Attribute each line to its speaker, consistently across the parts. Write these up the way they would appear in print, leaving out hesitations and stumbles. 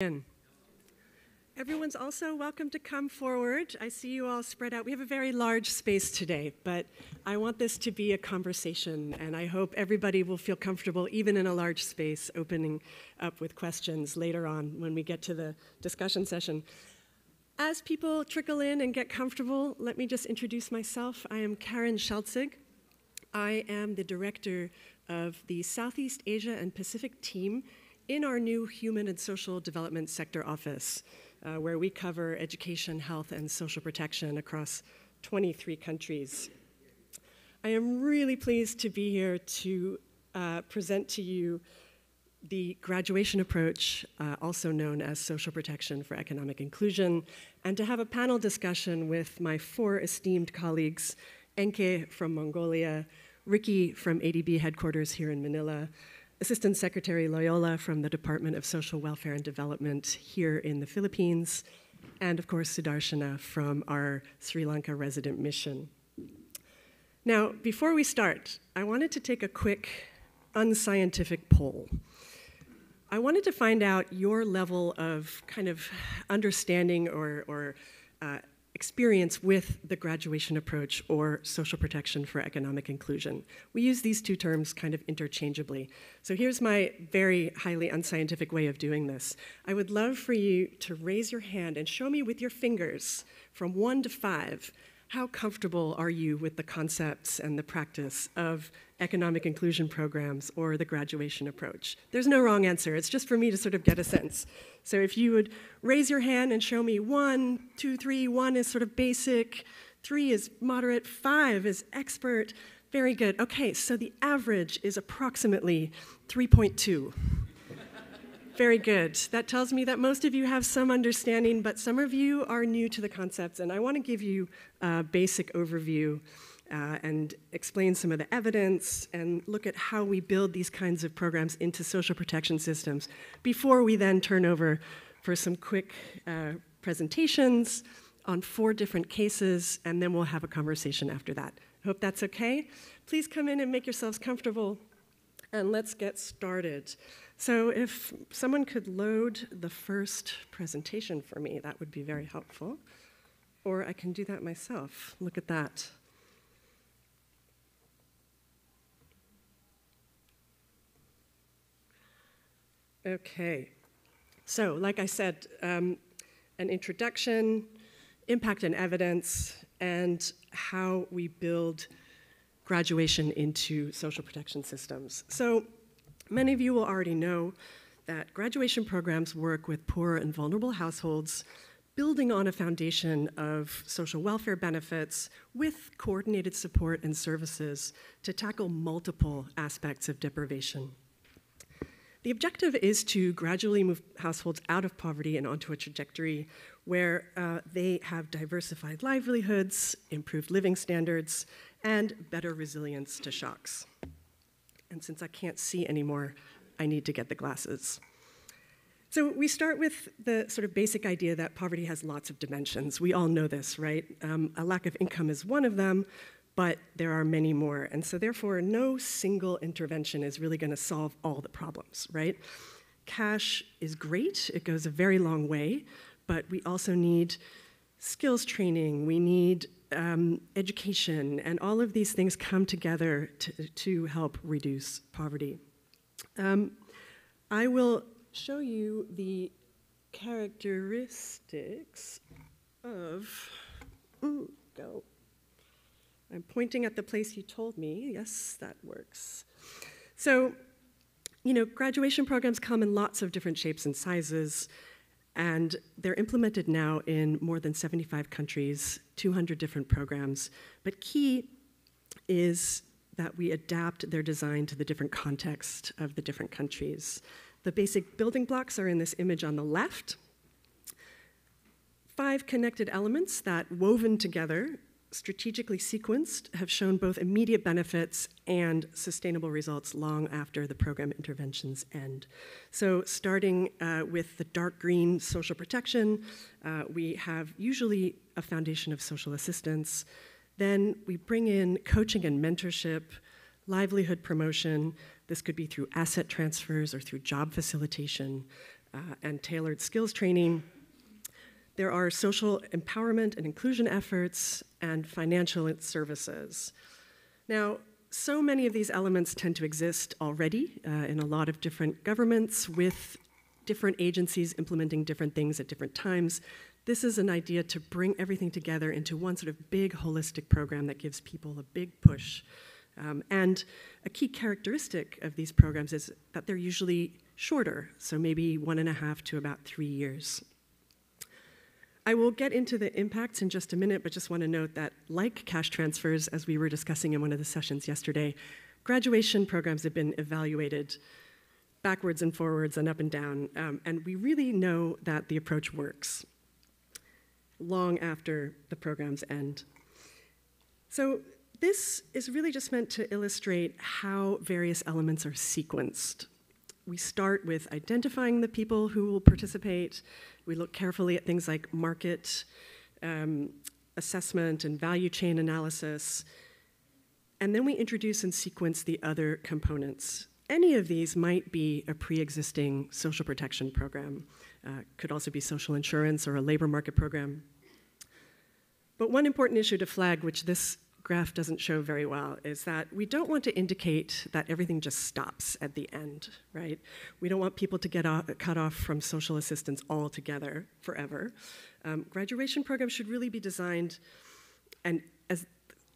Speaker 1: In. Everyone's also welcome to come forward. I see you all spread out. We have a very large space today, but I want this to be a conversation, and I hope everybody will feel comfortable, even in a large space, opening up with questions later on when we get to the discussion session. As people trickle in and get comfortable, let me just introduce myself. I am Karen Schalzig. I am the director of the Southeast Asia and Pacific team in our new Human and Social Development Sector Office, where we cover education, health, and social protection across 23 countries. I am really pleased to be here to present to you the graduation approach, also known as social protection for economic inclusion, and to have a panel discussion with my four esteemed colleagues, Enke from Mongolia, Ricky from ADB headquarters here in Manila, Assistant Secretary Loyola from the Department of Social Welfare and Development here in the Philippines, and of course Sudarshana from our Sri Lanka resident mission. Now, before we start, I wanted to take a quick unscientific poll. I wanted to find out your level of kind of understanding or experience with the graduation approach or social protection for economic inclusion. We use these two terms kind of interchangeably. So here's my very highly unscientific way of doing this. I would love for you to raise your hand and show me with your fingers from 1 to 5, how comfortable are you with the concepts and the practice of economic inclusion programs or the graduation approach? There's no wrong answer. It's just for me to sort of get a sense. So if you would raise your hand and show me 1, 2, 3, 1 is sort of basic, 3 is moderate, 5 is expert. Very good. Okay, so the average is approximately 3.2. Very good. That tells me that most of you have some understanding, but some of you are new to the concepts, and I want to give you a basic overview and explain some of the evidence and look at how we build these kinds of programs into social protection systems before we then turn over for some quick presentations on 4 different cases, and then we'll have a conversation after that. I hope that's okay. Please come in and make yourselves comfortable, and let's get started. So if someone could load the first presentation for me, that would be very helpful. Or I can do that myself. Look at that. Okay. So like I said, an introduction, impact and evidence, and how we build graduation into social protection systems. So many of you will already know that graduation programs work with poor and vulnerable households, building on a foundation of social welfare benefits with coordinated support and services to tackle multiple aspects of deprivation. The objective is to gradually move households out of poverty and onto a trajectory where they have diversified livelihoods, improved living standards, and better resilience to shocks. And since I can't see anymore, I need to get the glasses. So we start with the sort of basic idea that poverty has lots of dimensions. We all know this, right? A lack of income is one of them, but there are many more. And so therefore, no single intervention is really going to solve all the problems, right? Cash is great. It goes a very long way, but we also need skills training. We need education, and all of these things come together to help reduce poverty. I will show you the characteristics of, go. I'm pointing at the place you told me. Yes, that works. So, you know, graduation programs come in lots of different shapes and sizes, and they're implemented now in more than 75 countries, 200 different programs. But key is that we adapt their design to the different context of the different countries. The basic building blocks are in this image on the left. 5 connected elements that, woven together, strategically sequenced, have shown both immediate benefits and sustainable results long after the program interventions end. So starting with the dark green social protection, we have usually a foundation of social assistance. Then we bring in coaching and mentorship, livelihood promotion. This could be through asset transfers or through job facilitation. and tailored skills training. There are social empowerment and inclusion efforts and financial services. Now, so many of these elements tend to exist already in a lot of different governments with different agencies implementing different things at different times. This is an idea to bring everything together into one sort of big holistic program that gives people a big push. And a key characteristic of these programs is that they're usually shorter, so maybe 1.5 to about 3 years. I will get into the impacts in just a minute, but just want to note that like cash transfers, as we were discussing in one of the sessions yesterday, graduation programs have been evaluated backwards and forwards and up and down, and we really know that the approach works long after the programs end. So this is really just meant to illustrate how various elements are sequenced. We start with identifying the people who will participate. We look carefully at things like market assessment and value chain analysis. And then we introduce and sequence the other components. Any of these might be a pre-existing social protection program. Could also be social insurance or a labor market program. But one important issue to flag, which this graph doesn't show very well, is that we don't want to indicate that everything just stops at the end, right? We don't want people to get cut off from social assistance altogether forever. Graduation programs should really be designed and as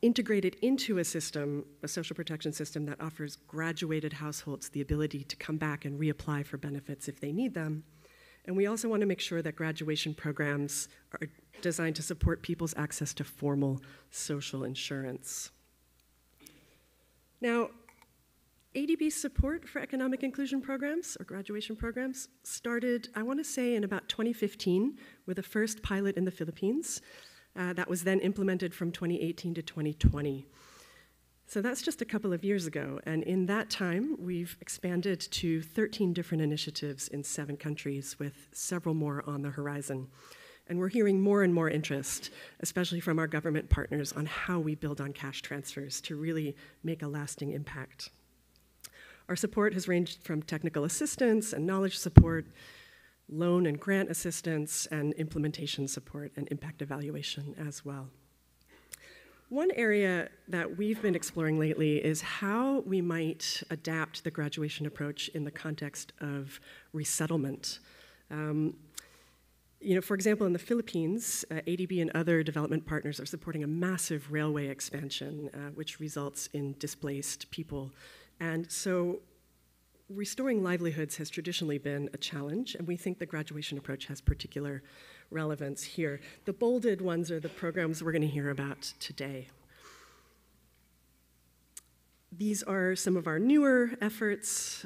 Speaker 1: integrated into a system, a social protection system that offers graduated households the ability to come back and reapply for benefits if they need them. And we also want to make sure that graduation programs are designed to support people's access to formal social insurance. Now, ADB support for economic inclusion programs or graduation programs started, I want to say, in about 2015 with a first pilot in the Philippines that was then implemented from 2018 to 2020. So that's just a couple of years ago, and in that time, we've expanded to 13 different initiatives in 7 countries with several more on the horizon. And we're hearing more and more interest, especially from our government partners, on how we build on cash transfers to really make a lasting impact. Our support has ranged from technical assistance and knowledge support, loan and grant assistance, and implementation support and impact evaluation as well. One area that we've been exploring lately is how we might adapt the graduation approach in the context of resettlement. For example, in the Philippines, ADB and other development partners are supporting a massive railway expansion, which results in displaced people. And so restoring livelihoods has traditionally been a challenge, and we think the graduation approach has particular relevance here. The bolded ones are the programs we're going to hear about today. These are some of our newer efforts,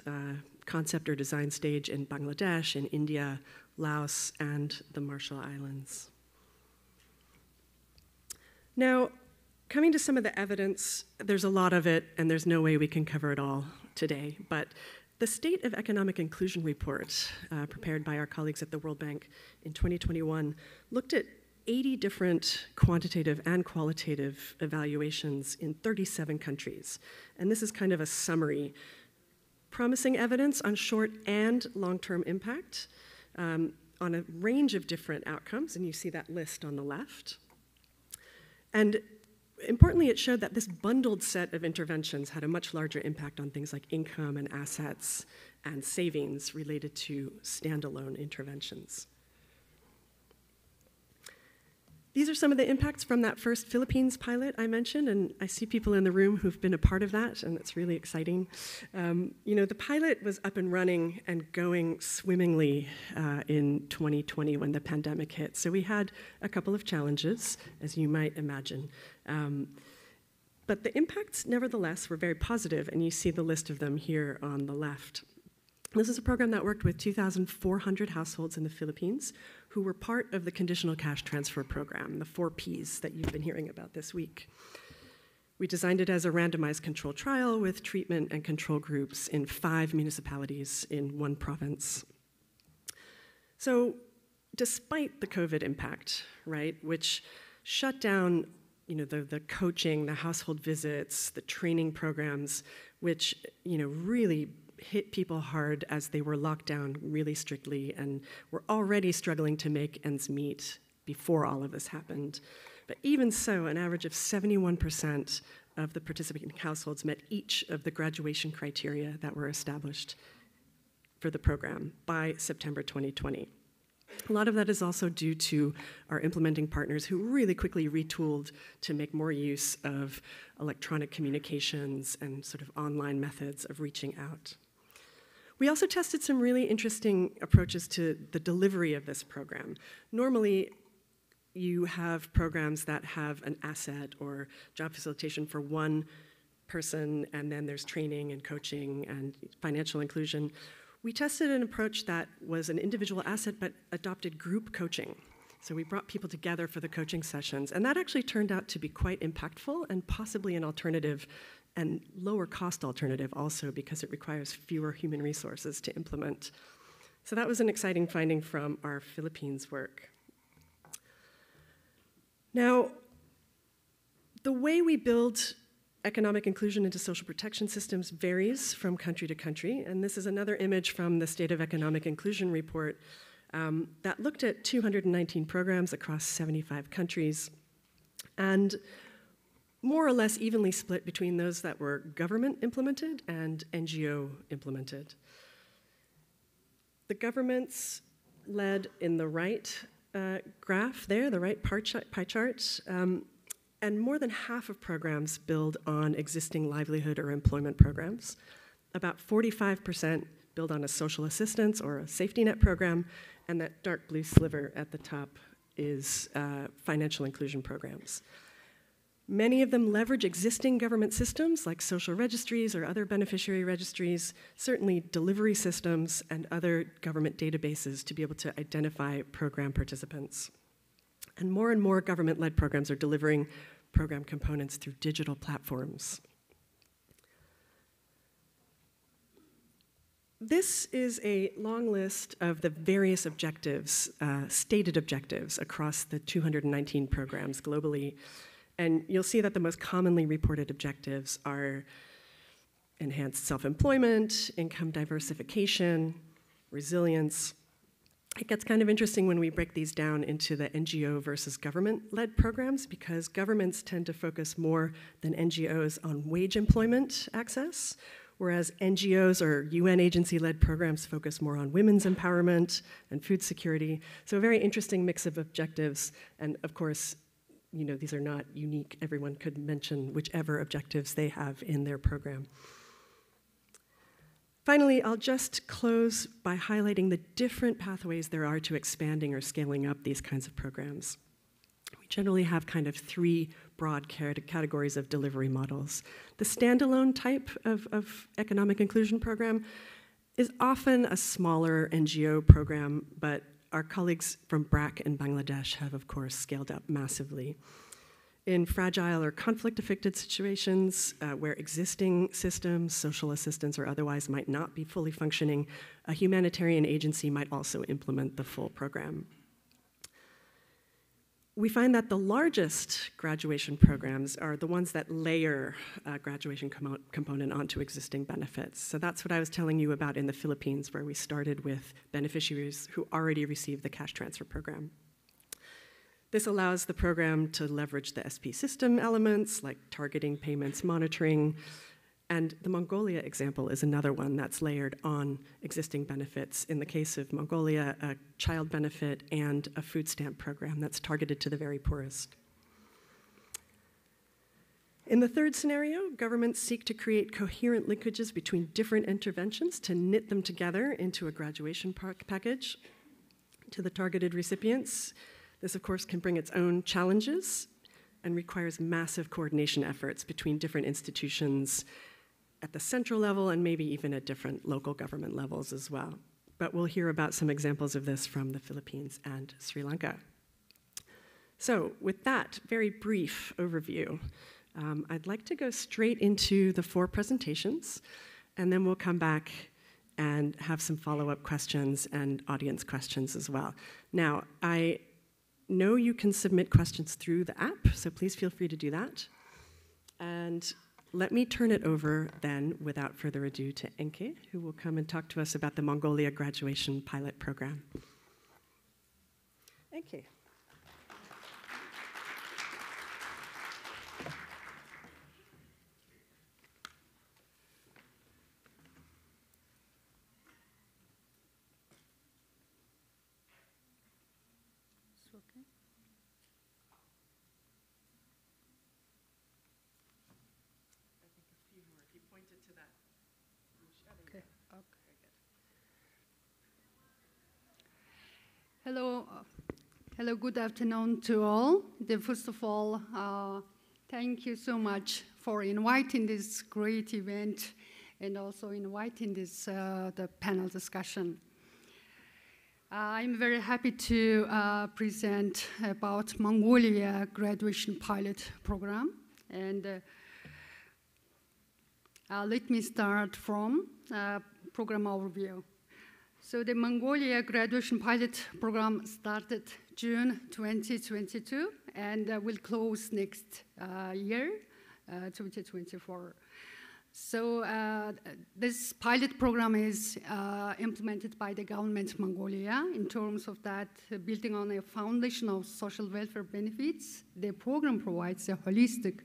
Speaker 1: concept or design stage in Bangladesh, in India, Laos, and the Marshall Islands. Now, coming to some of the evidence, there's a lot of it, and there's no way we can cover it all today, but the State of Economic Inclusion report, prepared by our colleagues at the World Bank in 2021, looked at 80 different quantitative and qualitative evaluations in 37 countries. And this is kind of a summary. Promising evidence on short and long-term impact on a range of different outcomes, and you see that list on the left. And importantly, it showed that this bundled set of interventions had a much larger impact on things like income and assets and savings related to standalone interventions. These are some of the impacts from that first Philippines pilot I mentioned, and I see people in the room who've been a part of that, and it's really exciting. The pilot was up and running and going swimmingly in 2020 when the pandemic hit. So we had a couple of challenges, as you might imagine. But the impacts, nevertheless, were very positive, and you see the list of them here on the left. This is a program that worked with 2,400 households in the Philippines who were part of the conditional cash transfer program, the 4 Ps that you've been hearing about this week. We designed it as a randomized controlled trial with treatment and control groups in 5 municipalities in 1 province. So despite the COVID impact, right, which shut down the coaching, the household visits, the training programs, which really hit people hard as they were locked down really strictly and were already struggling to make ends meet before all of this happened. But even so, an average of 71% of the participating households met each of the graduation criteria that were established for the program by September 2020. A lot of that is also due to our implementing partners who really quickly retooled to make more use of electronic communications and sort of online methods of reaching out. We also tested some really interesting approaches to the delivery of this program. Normally, you have programs that have an asset or job facilitation for one person, and then there's training and coaching and financial inclusion. We tested an approach that was an individual asset but adopted group coaching. So we brought people together for the coaching sessions, and that actually turned out to be quite impactful and possibly an alternative and lower cost alternative also because it requires fewer human resources to implement. So that was an exciting finding from our Philippines work. Now, the way we build economic inclusion into social protection systems varies from country to country, and this is another image from the State of Economic Inclusion report that looked at 219 programs across 75 countries, and more or less evenly split between those that were government implemented and NGO implemented. The governments led in the right graph there, the right pie chart, and more than half of programs build on existing livelihood or employment programs. About 45% build on a social assistance or a safety net program, and that dark blue sliver at the top is financial inclusion programs. Many of them leverage existing government systems like social registries or other beneficiary registries, certainly delivery systems and other government databases to be able to identify program participants. And more government-led programs are delivering program components through digital platforms. This is a long list of the various objectives, stated objectives across the 219 programs globally. And you'll see that the most commonly reported objectives are enhanced self-employment, income diversification, resilience. It gets kind of interesting when we break these down into the NGO versus government-led programs because governments tend to focus more than NGOs on wage employment access, whereas NGOs or UN agency-led programs focus more on women's empowerment and food security. So a very interesting mix of objectives, and of course, you know, these are not unique. Everyone could mention whichever objectives they have in their program. Finally, I'll just close by highlighting the different pathways there are to expanding or scaling up these kinds of programs. We generally have kind of three broad categories of delivery models. The standalone type of economic inclusion program is often a smaller NGO program, but our colleagues from BRAC in Bangladesh have, of course, scaled up massively. In fragile or conflict-affected situations where existing systems, social assistance or otherwise, might not be fully functioning, a humanitarian agency might also implement the full program. We find that the largest graduation programs are the ones that layer a graduation component onto existing benefits. So that's what I was telling you about in the Philippines, where we started with beneficiaries who already received the cash transfer program. This allows the program to leverage the SP system elements like targeting, payments, monitoring, and the Mongolia example is another one that's layered on existing benefits. In the case of Mongolia, a child benefit and a food stamp program that's targeted to the very poorest. In the third scenario, governments seek to create coherent linkages between different interventions to knit them together into a graduation package to the targeted recipients. This, of course, can bring its own challenges and requires massive coordination efforts between different institutions at the central level and maybe even at different local government levels as well. But we'll hear about some examples of this from the Philippines and Sri Lanka. So with that very brief overview, I'd like to go straight into the 4 presentations, and then we'll come back and have some follow-up questions and audience questions as well. Now, I know you can submit questions through the app, so please feel free to do that. And Let me turn it over then, without further ado, to Enke, who will come and talk to us about the Mongolia graduation pilot program. Enke.
Speaker 2: Hello, good afternoon to all. First of all, thank you so much for inviting this great event and also inviting this the panel discussion. I'm very happy to present about Mongolia graduation pilot program. And let me start from program overview. So the Mongolia graduation pilot program started June 2022 and will close next year, 2024. So this pilot program is implemented by the government of Mongolia in terms of that building on a foundation of social welfare benefits. The program provides a holistic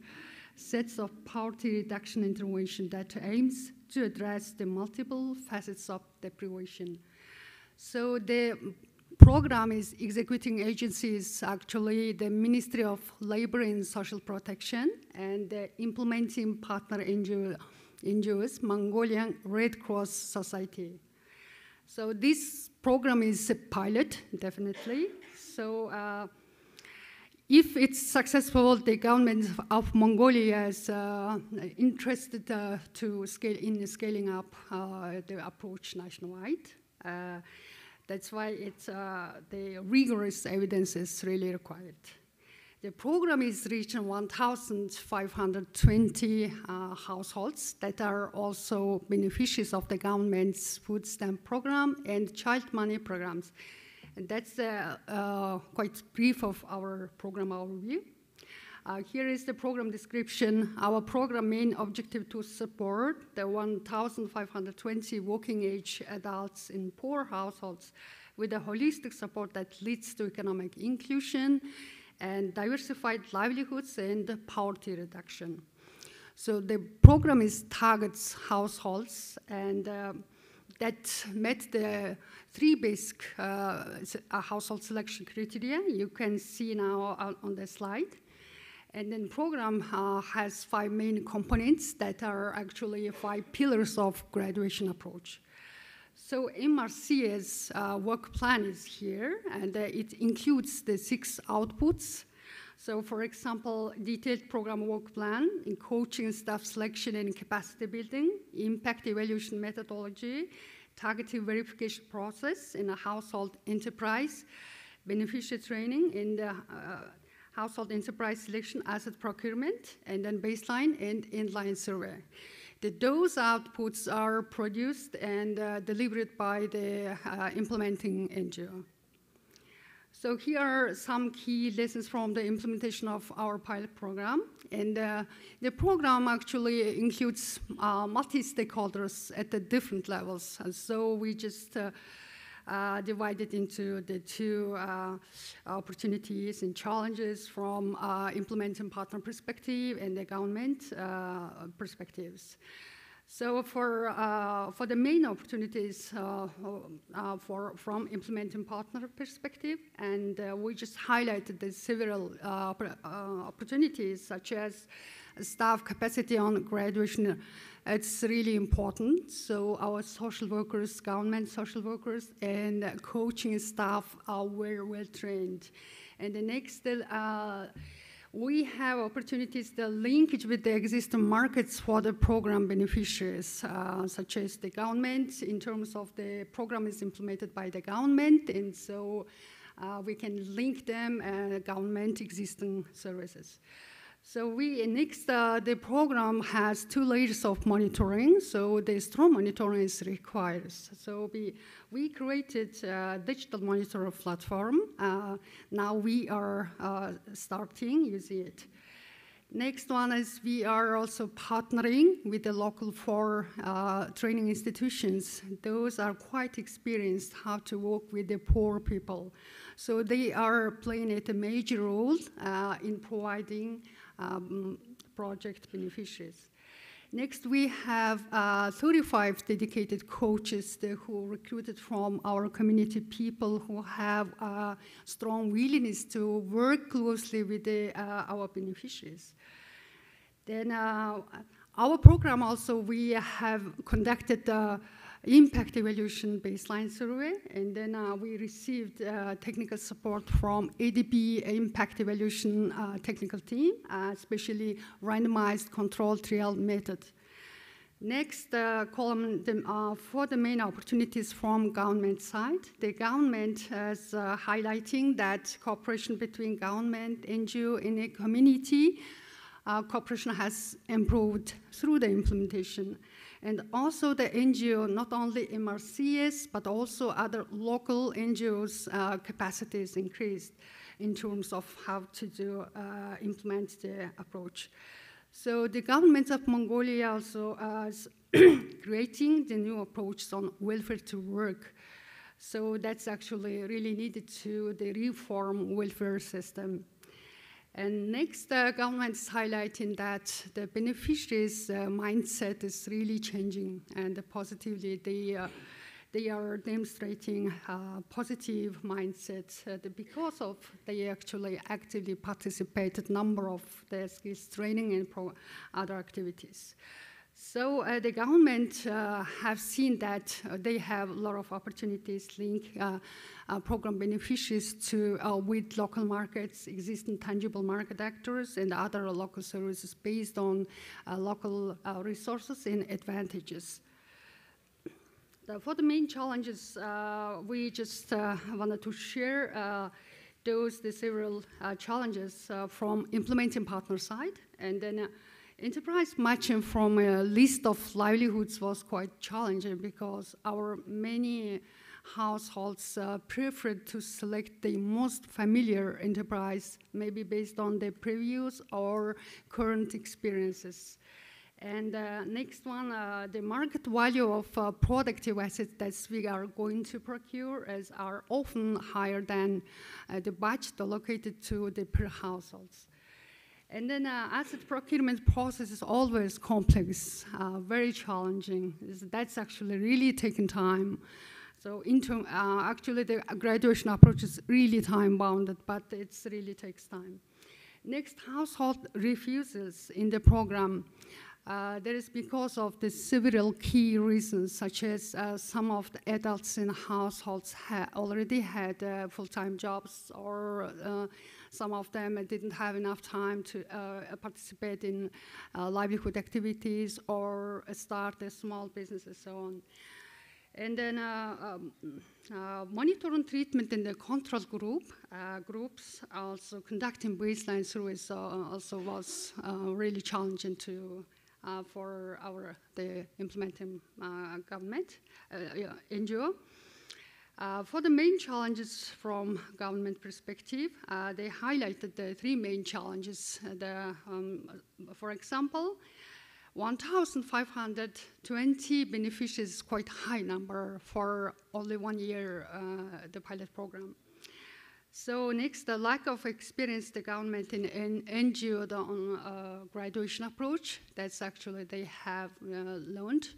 Speaker 2: set of poverty reduction intervention that aims to address the multiple facets of deprivation. So the program is executing agencies, actually the Ministry of Labor and Social Protection, and the implementing partner NGOs, Mongolian Red Cross Society. So this program is a pilot, definitely. So if it's successful, the government of Mongolia is interested to scaling up the approach nationwide. That's why the rigorous evidence is really required. The program is reaching 1,520 households that are also beneficiaries of the government's food stamp program and child money programs. And that's quite brief of our program overview. Here is the program description. Our program main objective to support the 1,520 working age adults in poor households with a holistic support that leads to economic inclusion and diversified livelihoods and poverty reduction. So the program targets households and that met the three basic household selection criteria you can see now on the slide. And then program has 5 main components that are actually 5 pillars of graduation approach. So MRC's work plan is here, and it includes the 6 outputs. So for example, detailed program work plan in coaching, staff selection, and capacity building, impact evaluation methodology, targeted verification process in a household enterprise, beneficiary training in the household enterprise selection, asset procurement, and then baseline and inline survey. Those outputs are produced and delivered by the implementing NGO. So here are some key lessons from the implementation of our pilot program. And the program actually includes multi-stakeholders at the different levels. And so we just divided into the 2 opportunities and challenges from implementing partner perspective and the government perspectives. So for the main opportunities from implementing partner perspective, and we just highlighted the several opportunities such as staff capacity on graduation. It's really important. So our social workers, government social workers, and coaching staff are very well trained. And the next, we have opportunities, the linkage with the existing markets for the program beneficiaries, such as the government, in terms of the program is implemented by the government, and so we can link them government existing services. So the program has 2 layers of monitoring, so the strong monitoring is required. So we created a digital monitor platform. Now we are starting using it. Next one is we are also partnering with the local 4 training institutions. Those are quite experienced how to work with the poor people. So they are playing a major role in providing project beneficiaries. Next, we have 35 dedicated coaches who recruited from our community, people who have a strong willingness to work closely with our beneficiaries. Then our program also, we have conducted the impact evaluation baseline survey, and then we received technical support from ADB impact evaluation technical team, especially randomized controlled trial method. Next column, for the main opportunities from government side, the government is highlighting that cooperation between government, NGO, and a community cooperation has improved through the implementation. And also the NGO, not only MRCS, but also other local NGOs' capacities increased in terms of how to implement the approach. So the government of Mongolia also is creating the new approach on welfare to work. So that's actually really needed to the reform welfare system. And next, the government is highlighting that the beneficiaries' mindset is really changing, and positively they are demonstrating a positive mindset because of they actually actively participated number of the skills training and other activities. So the government have seen that they have a lot of opportunities link program beneficiaries to with local markets, existing tangible market actors, and other local services based on local resources and advantages. For the main challenges, we just wanted to share the several challenges from implementing partner side, and then enterprise matching from a list of livelihoods was quite challenging because our many households preferred to select the most familiar enterprise, maybe based on their previous or current experiences. And next one, the market value of productive assets that we are going to procure are often higher than the budget allocated to the per households. And then asset procurement process is always complex, very challenging. That's actually really taking time. So actually the graduation approach is really time-bounded, but it really takes time. Next, household refusals in the program. That is because of the several key reasons, such as some of the adults in households already had full-time jobs, or some of them didn't have enough time to participate in livelihood activities or start a small business and so on. And then monitoring treatment in the control groups, also conducting baseline surveys also was really challenging for the implementing government, NGO. For the main challenges from government perspective, they highlighted the 3 main challenges. For example, 1,520 beneficiaries is quite a high number for only 1 year, the pilot program. So next, the lack of experience the government in NGO on graduation approach. That's actually they have learned.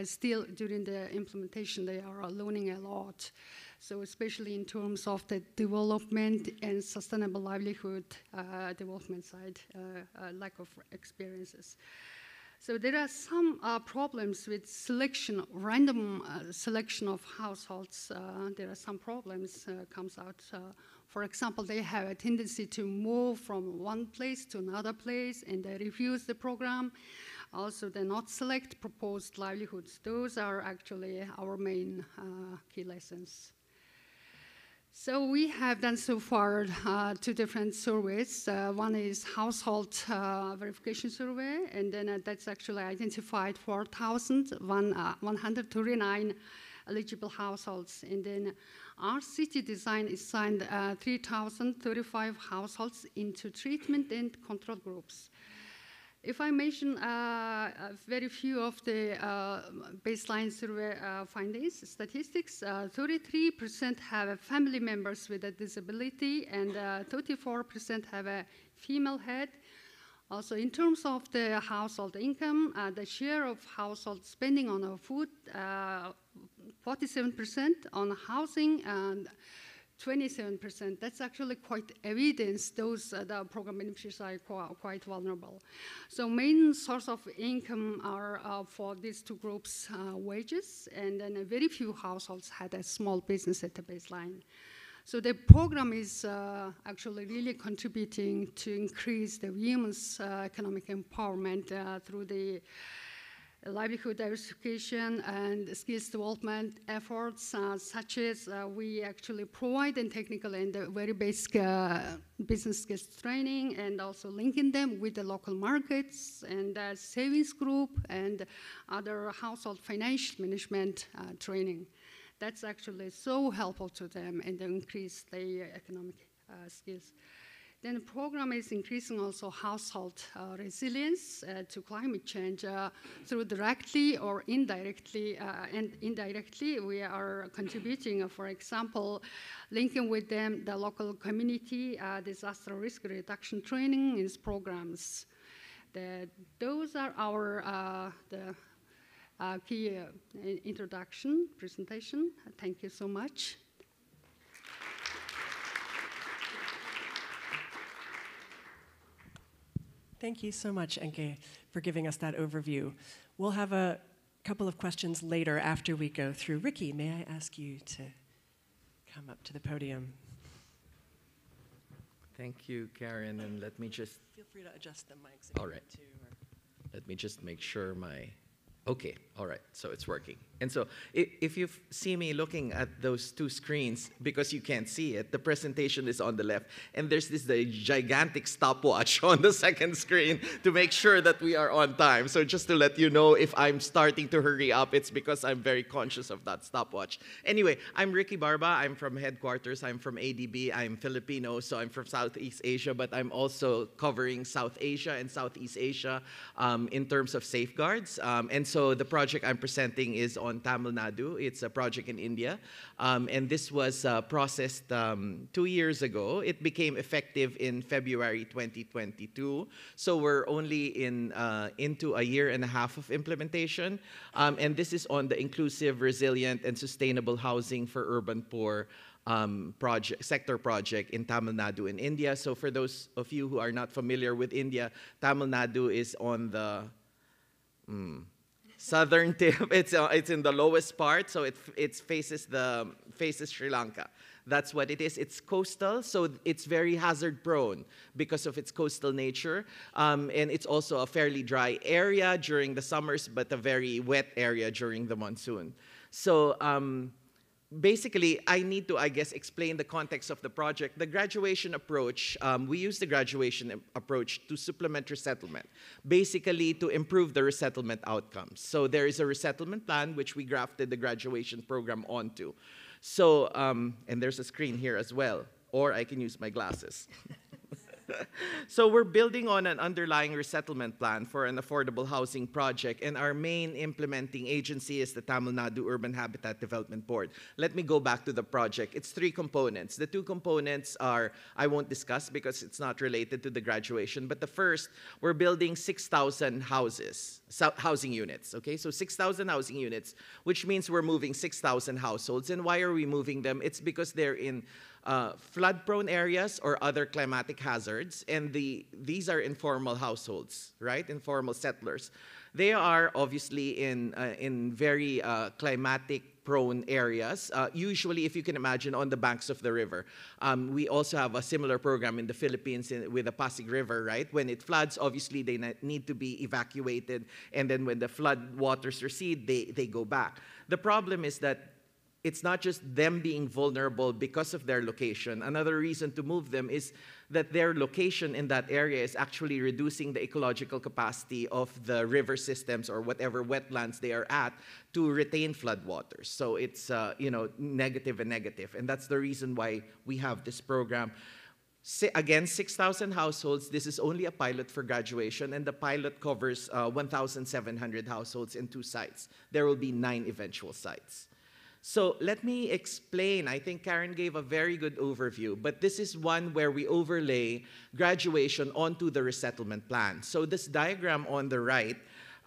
Speaker 2: Still during the implementation, they are learning a lot. So especially in terms of the development and sustainable livelihood development side, lack of experiences. So there are some problems with selection, random selection of households. There are some problems comes out. For example, they have a tendency to move from one place to another place, and they refuse the program. Also, they not select proposed livelihoods. Those are actually our main key lessons. So we have done so far 2 different surveys. One is household verification survey, and then that's actually identified 4,139 eligible households. And then Our city design is signed 3,035 households into treatment and control groups. If I mention very few of the baseline survey findings, statistics, 33% have family members with a disability and 34% have a female head. Also, in terms of the household income, the share of household spending on food, 47%, on housing, and 27%. That's actually quite evidence those the program beneficiaries are quite vulnerable. So main source of income are for these two groups wages, and then very few households had a small business at the baseline. So the program is actually really contributing to increase the women's economic empowerment through the livelihood diversification and skills development efforts, such as we actually provide technical and very basic business skills training, and also linking them with the local markets and savings group and other household financial management training. That's actually so helpful to them and increase their economic skills. Then the program is increasing also household resilience to climate change through directly or indirectly, and indirectly we are contributing, for example, linking with them the local community disaster risk reduction training in programs. Those are our key introduction presentation. Thank you so much.
Speaker 1: Thank you so much, Enke, for giving us that overview. We'll have a couple of questions later after we go through. Ricky, may I ask you to come up to the podium?
Speaker 3: Thank you, Karen, and let me just...
Speaker 1: Feel free to adjust the mics.
Speaker 3: All right. Let me just make sure my... Okay, all right, so it's working. And so if you see me looking at those two screens, because you can't see it, the presentation is on the left, and there's this gigantic stopwatch on the second screen to make sure that we are on time. So just to let you know, if I'm starting to hurry up, it's because I'm very conscious of that stopwatch. Anyway, I'm Ricky Barba. I'm from headquarters. I'm from ADB. I'm Filipino, so I'm from Southeast Asia, but I'm also covering South Asia and Southeast Asia in terms of safeguards. And so the project I'm presenting is on Tamil Nadu. It's a project in India, and this was processed 2 years ago. It became effective in February 2022, so we're only into a year and a half of implementation, and this is on the inclusive, resilient, and sustainable housing for urban poor sector project in Tamil Nadu in India. So for those of you who are not familiar with India, Tamil Nadu is on the southern tip. It's in the lowest part, so it faces Sri Lanka. That's what it is. It's coastal, so it's very hazard prone because of its coastal nature, and it's also a fairly dry area during the summers, but a very wet area during the monsoon. So basically, I need to, I guess, explain the context of the project. The graduation approach, we use the graduation approach to supplement resettlement, basically to improve the resettlement outcomes. So there is a resettlement plan which we grafted the graduation program onto. So, and there's a screen here as well, or I can use my glasses. So we're building on an underlying resettlement plan for an affordable housing project, and our main implementing agency is the Tamil Nadu Urban Habitat Development Board. Let me go back to the project. It's 3 components. The 2 components are, I won't discuss because it's not related to the graduation, but the first, we're building 6,000 housing units, okay? So 6,000 housing units, which means we're moving 6,000 households. And why are we moving them? It's because they're in flood-prone areas or other climatic hazards, and these are informal households, right? Informal settlers. They are obviously in very climatic-prone areas, usually, if you can imagine, on the banks of the river. We also have a similar program in the Philippines with the Pasig River, right? When it floods, obviously, they need to be evacuated, and then when the flood waters recede, they go back. The problem is that it's not just them being vulnerable because of their location. Another reason to move them is that their location in that area is actually reducing the ecological capacity of the river systems or whatever wetlands they are at to retain floodwaters. So it's negative and negative. And that's the reason why we have this program. Again, 6,000 households. This is only a pilot for graduation, and the pilot covers 1,700 households in 2 sites. There will be 9 eventual sites. So let me explain. I think Karen gave a very good overview, but this is one where we overlay graduation onto the resettlement plan. So this diagram on the right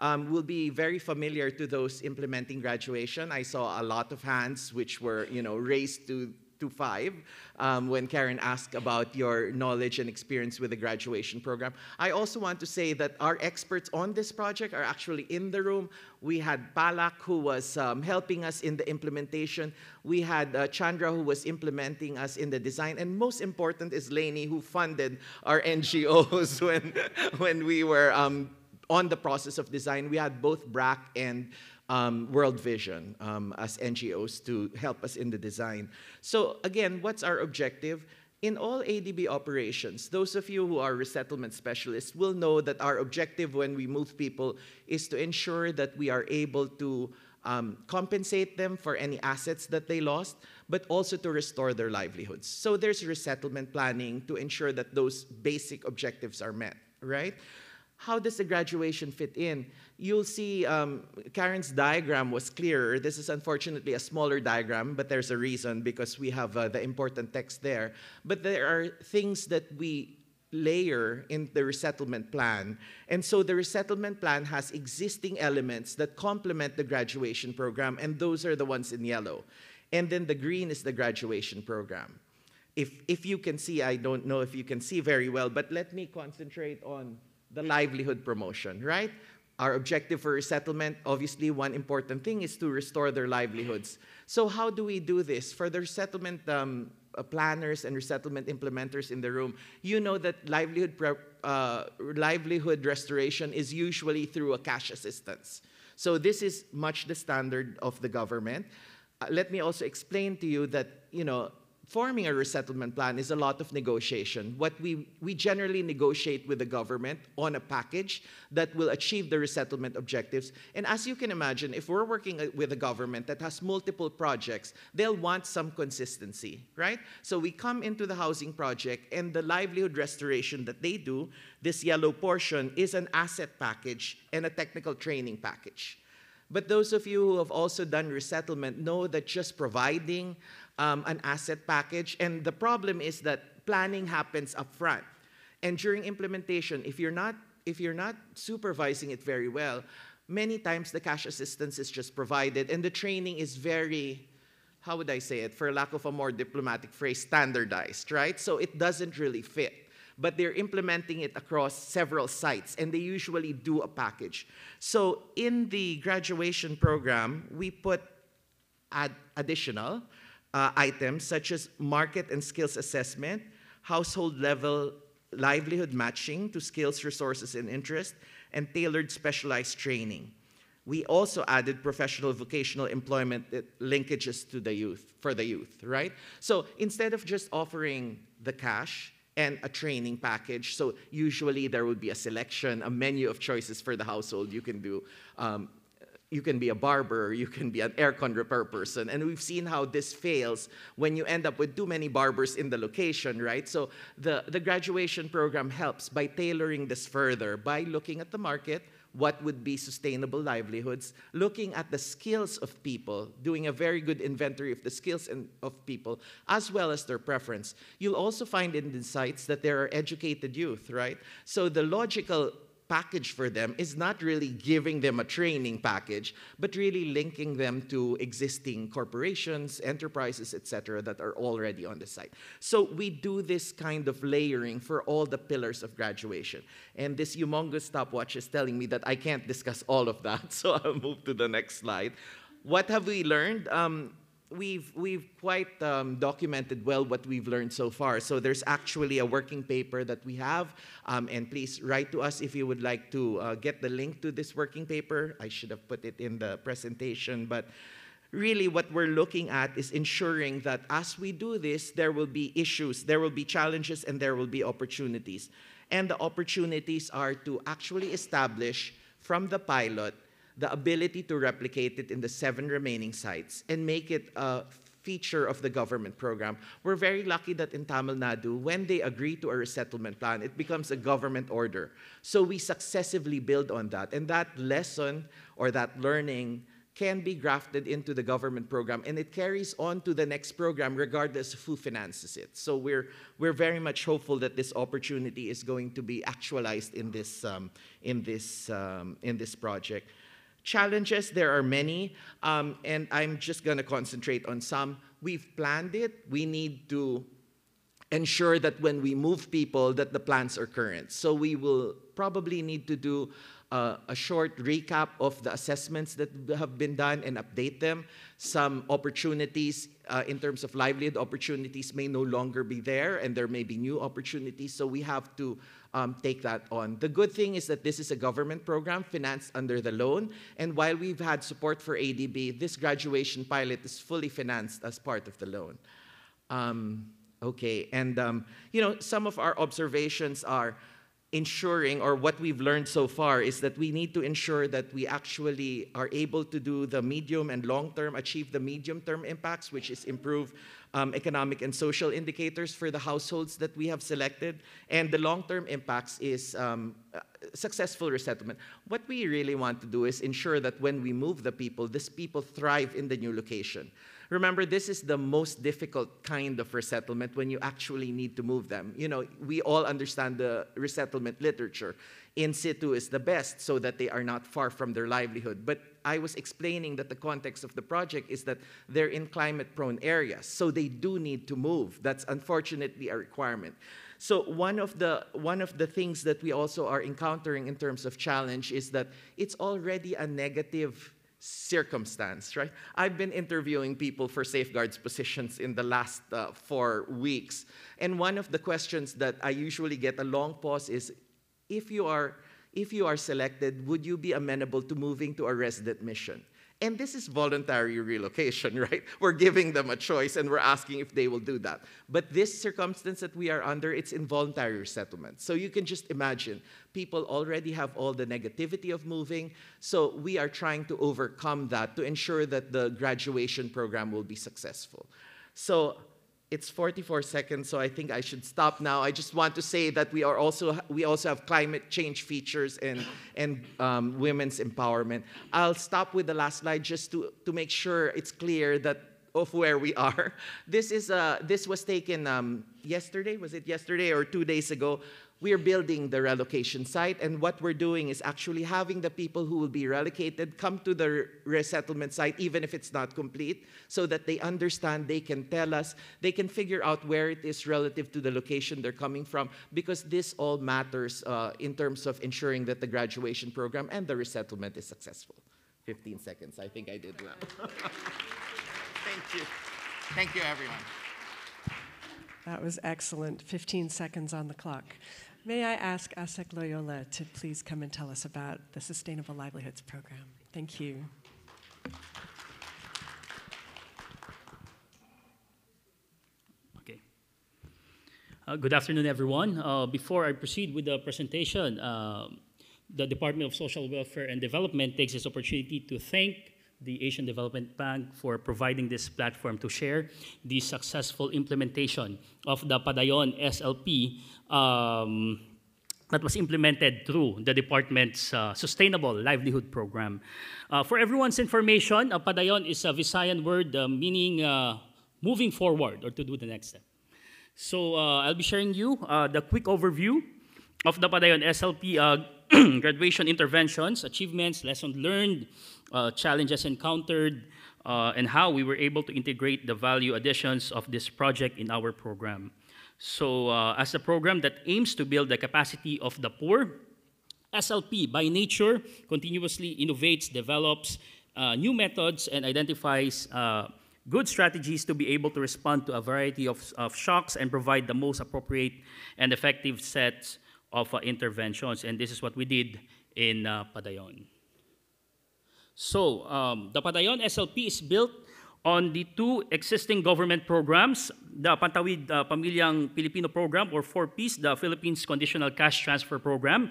Speaker 3: will be very familiar to those implementing graduation. I saw a lot of hands which were raised to 5 when Karen asked about your knowledge and experience with the graduation program. I also want to say that our experts on this project are actually in the room. We had Palak, who was helping us in the implementation. We had Chandra, who was implementing us in the design. And most important is Lainey, who funded our NGOs when we were on the process of design. We had both BRAC and World Vision as NGOs to help us in the design. So again, what's our objective? In all ADB operations, those of you who are resettlement specialists will know that our objective when we move people is to ensure that we are able to compensate them for any assets that they lost, but also to restore their livelihoods. So there's resettlement planning to ensure that those basic objectives are met, right? How does the graduation fit in? You'll see Karen's diagram was clearer. This is unfortunately a smaller diagram, but there's a reason because we have the important text there. But there are things that we layer in the resettlement plan. And so the resettlement plan has existing elements that complement the graduation program, and those are the ones in yellow. And then the green is the graduation program. If you can see, I don't know if you can see very well, but let me concentrate on the livelihood promotion, right? Our objective for resettlement, obviously one important thing is to restore their livelihoods. So how do we do this? For the resettlement planners and resettlement implementers in the room, you know that livelihood restoration is usually through a cash assistance. So this is much the standard of the government. Let me also explain to you that, forming a resettlement plan is a lot of negotiation. What we generally negotiate with the government on a package that will achieve the resettlement objectives. And as you can imagine, if we're working with a government that has multiple projects, they'll want some consistency, right? So we come into the housing project, and the livelihood restoration that they do, this yellow portion, is an asset package and a technical training package. But those of you who have also done resettlement know that just providing an asset package, and the problem is that planning happens up front. And during implementation, if you're not supervising it very well, many times the cash assistance is just provided, and the training is very, how would I say it, for lack of a more diplomatic phrase, standardized, right? So it doesn't really fit. But they're implementing it across several sites, and they usually do a package. So in the graduation program, we put additional items such as market and skills assessment, household level livelihood matching to skills, resources, and interest, and tailored specialized training. We also added professional vocational employment linkages to the youth, for the youth, right? So instead of just offering the cash and a training package, so usually there would be a selection, a menu of choices for the household. You can do, you can be a barber, you can be an aircon repair person, and we've seen how this fails when you end up with too many barbers in the location, right? So the graduation program helps by tailoring this further, by looking at the market, what would be sustainable livelihoods, looking at the skills of people, doing a very good inventory of the skills of people, as well as their preference. You'll also find in the sites that there are educated youth, right? So the logical package for them is not really giving them a training package, but really linking them to existing corporations, enterprises, etc., that are already on the site. So we do this kind of layering for all the pillars of graduation. And this humongous stopwatch is telling me that I can't discuss all of that, so I'll move to the next slide. What have we learned? We've quite documented well what we've learned so far. So there's actually a working paper that we have, and please write to us if you would like to get the link to this working paper. I should have put it in the presentation, but really what we're looking at is ensuring that as we do this, there will be issues, there will be challenges, and there will be opportunities. And the opportunities are to actually establish from the pilot the ability to replicate it in the 7 remaining sites and make it a feature of the government program. We're very lucky that in Tamil Nadu, when they agree to a resettlement plan, it becomes a government order. So we successively build on that. And that lesson or that learning can be grafted into the government program, and it carries on to the next program regardless of who finances it. So we're very much hopeful that this opportunity is going to be actualized in this project. Challenges, there are many, and I'm just going to concentrate on some. We've planned it. We need to ensure that when we move people, that the plans are current. So we will probably need to do a short recap of the assessments that have been done and update them. Some opportunities in terms of livelihood opportunities may no longer be there, and there may be new opportunities, so we have to take that on. The good thing is that this is a government program financed under the loan, and while we've had support for ADB, this graduation pilot is fully financed as part of the loan. Okay, and some of our observations are ensuring, or what we've learned so far is that we need to ensure that we actually are able to do the medium and long-term, achieve the medium-term impacts, which is improve economic and social indicators for the households that we have selected. And the long-term impacts is successful resettlement. What we really want to do is ensure that when we move the people, these people thrive in the new location. Remember, this is the most difficult kind of resettlement when you actually need to move them. We all understand the resettlement literature. In situ is the best so that they are not far from their livelihood. But I was explaining that the context of the project is that they're in climate-prone areas, so they do need to move. That's unfortunately a requirement. So one of the things that we also are encountering in terms of challenge is that it's already a negative circumstance, right? I've been interviewing people for safeguards positions in the last 4 weeks. And one of the questions that I usually get a long pause is, if you are selected, would you be amenable to moving to a resident mission? And this is voluntary relocation, right? We're giving them a choice and we're asking if they will do that. But this circumstance that we are under, it's involuntary resettlement. So you can just imagine, people already have all the negativity of moving. So we are trying to overcome that to ensure that the graduation program will be successful. So it's 44 seconds, so I think I should stop now. I just want to say that we also have climate change features and women's empowerment. I'll stop with the last slide just to make sure it's clear that of where we are. This was taken yesterday. Was it yesterday or 2 days ago? We are building the relocation site, and what we're doing is actually having the people who will be relocated come to the resettlement site, even if it's not complete, so that they understand, they can tell us, they can figure out where it is relative to the location they're coming from, because this all matters in terms of ensuring that the graduation program and the resettlement is successful. 15 seconds, I think I did well. Thank you. Thank you, everyone.
Speaker 1: That was excellent. 15 seconds on the clock. May I ask Asek Loyola to please come and tell us about the Sustainable Livelihoods Program? Thank you.
Speaker 4: Okay. Good afternoon, everyone. Before I proceed with the presentation, the Department of Social Welfare and Development takes this opportunity to thank the Asian Development Bank for providing this platform to share the successful implementation of the Padayon SLP that was implemented through the department's Sustainable Livelihood Program. For everyone's information, Padayon is a Visayan word meaning moving forward or to do the next step. So I'll be sharing you the quick overview of the Padayon SLP graduation interventions, achievements, lessons learned, challenges encountered, and how we were able to integrate the value additions of this project in our program. So as a program that aims to build the capacity of the poor, SLP by nature continuously innovates, develops new methods, and identifies good strategies to be able to respond to a variety of shocks and provide the most appropriate and effective sets of interventions. And this is what we did in Padayon. So the Padayon SLP is built on the two existing government programs, the Pantawid Pamilyang Pilipino Program, or 4Ps, the Philippines Conditional Cash Transfer Program,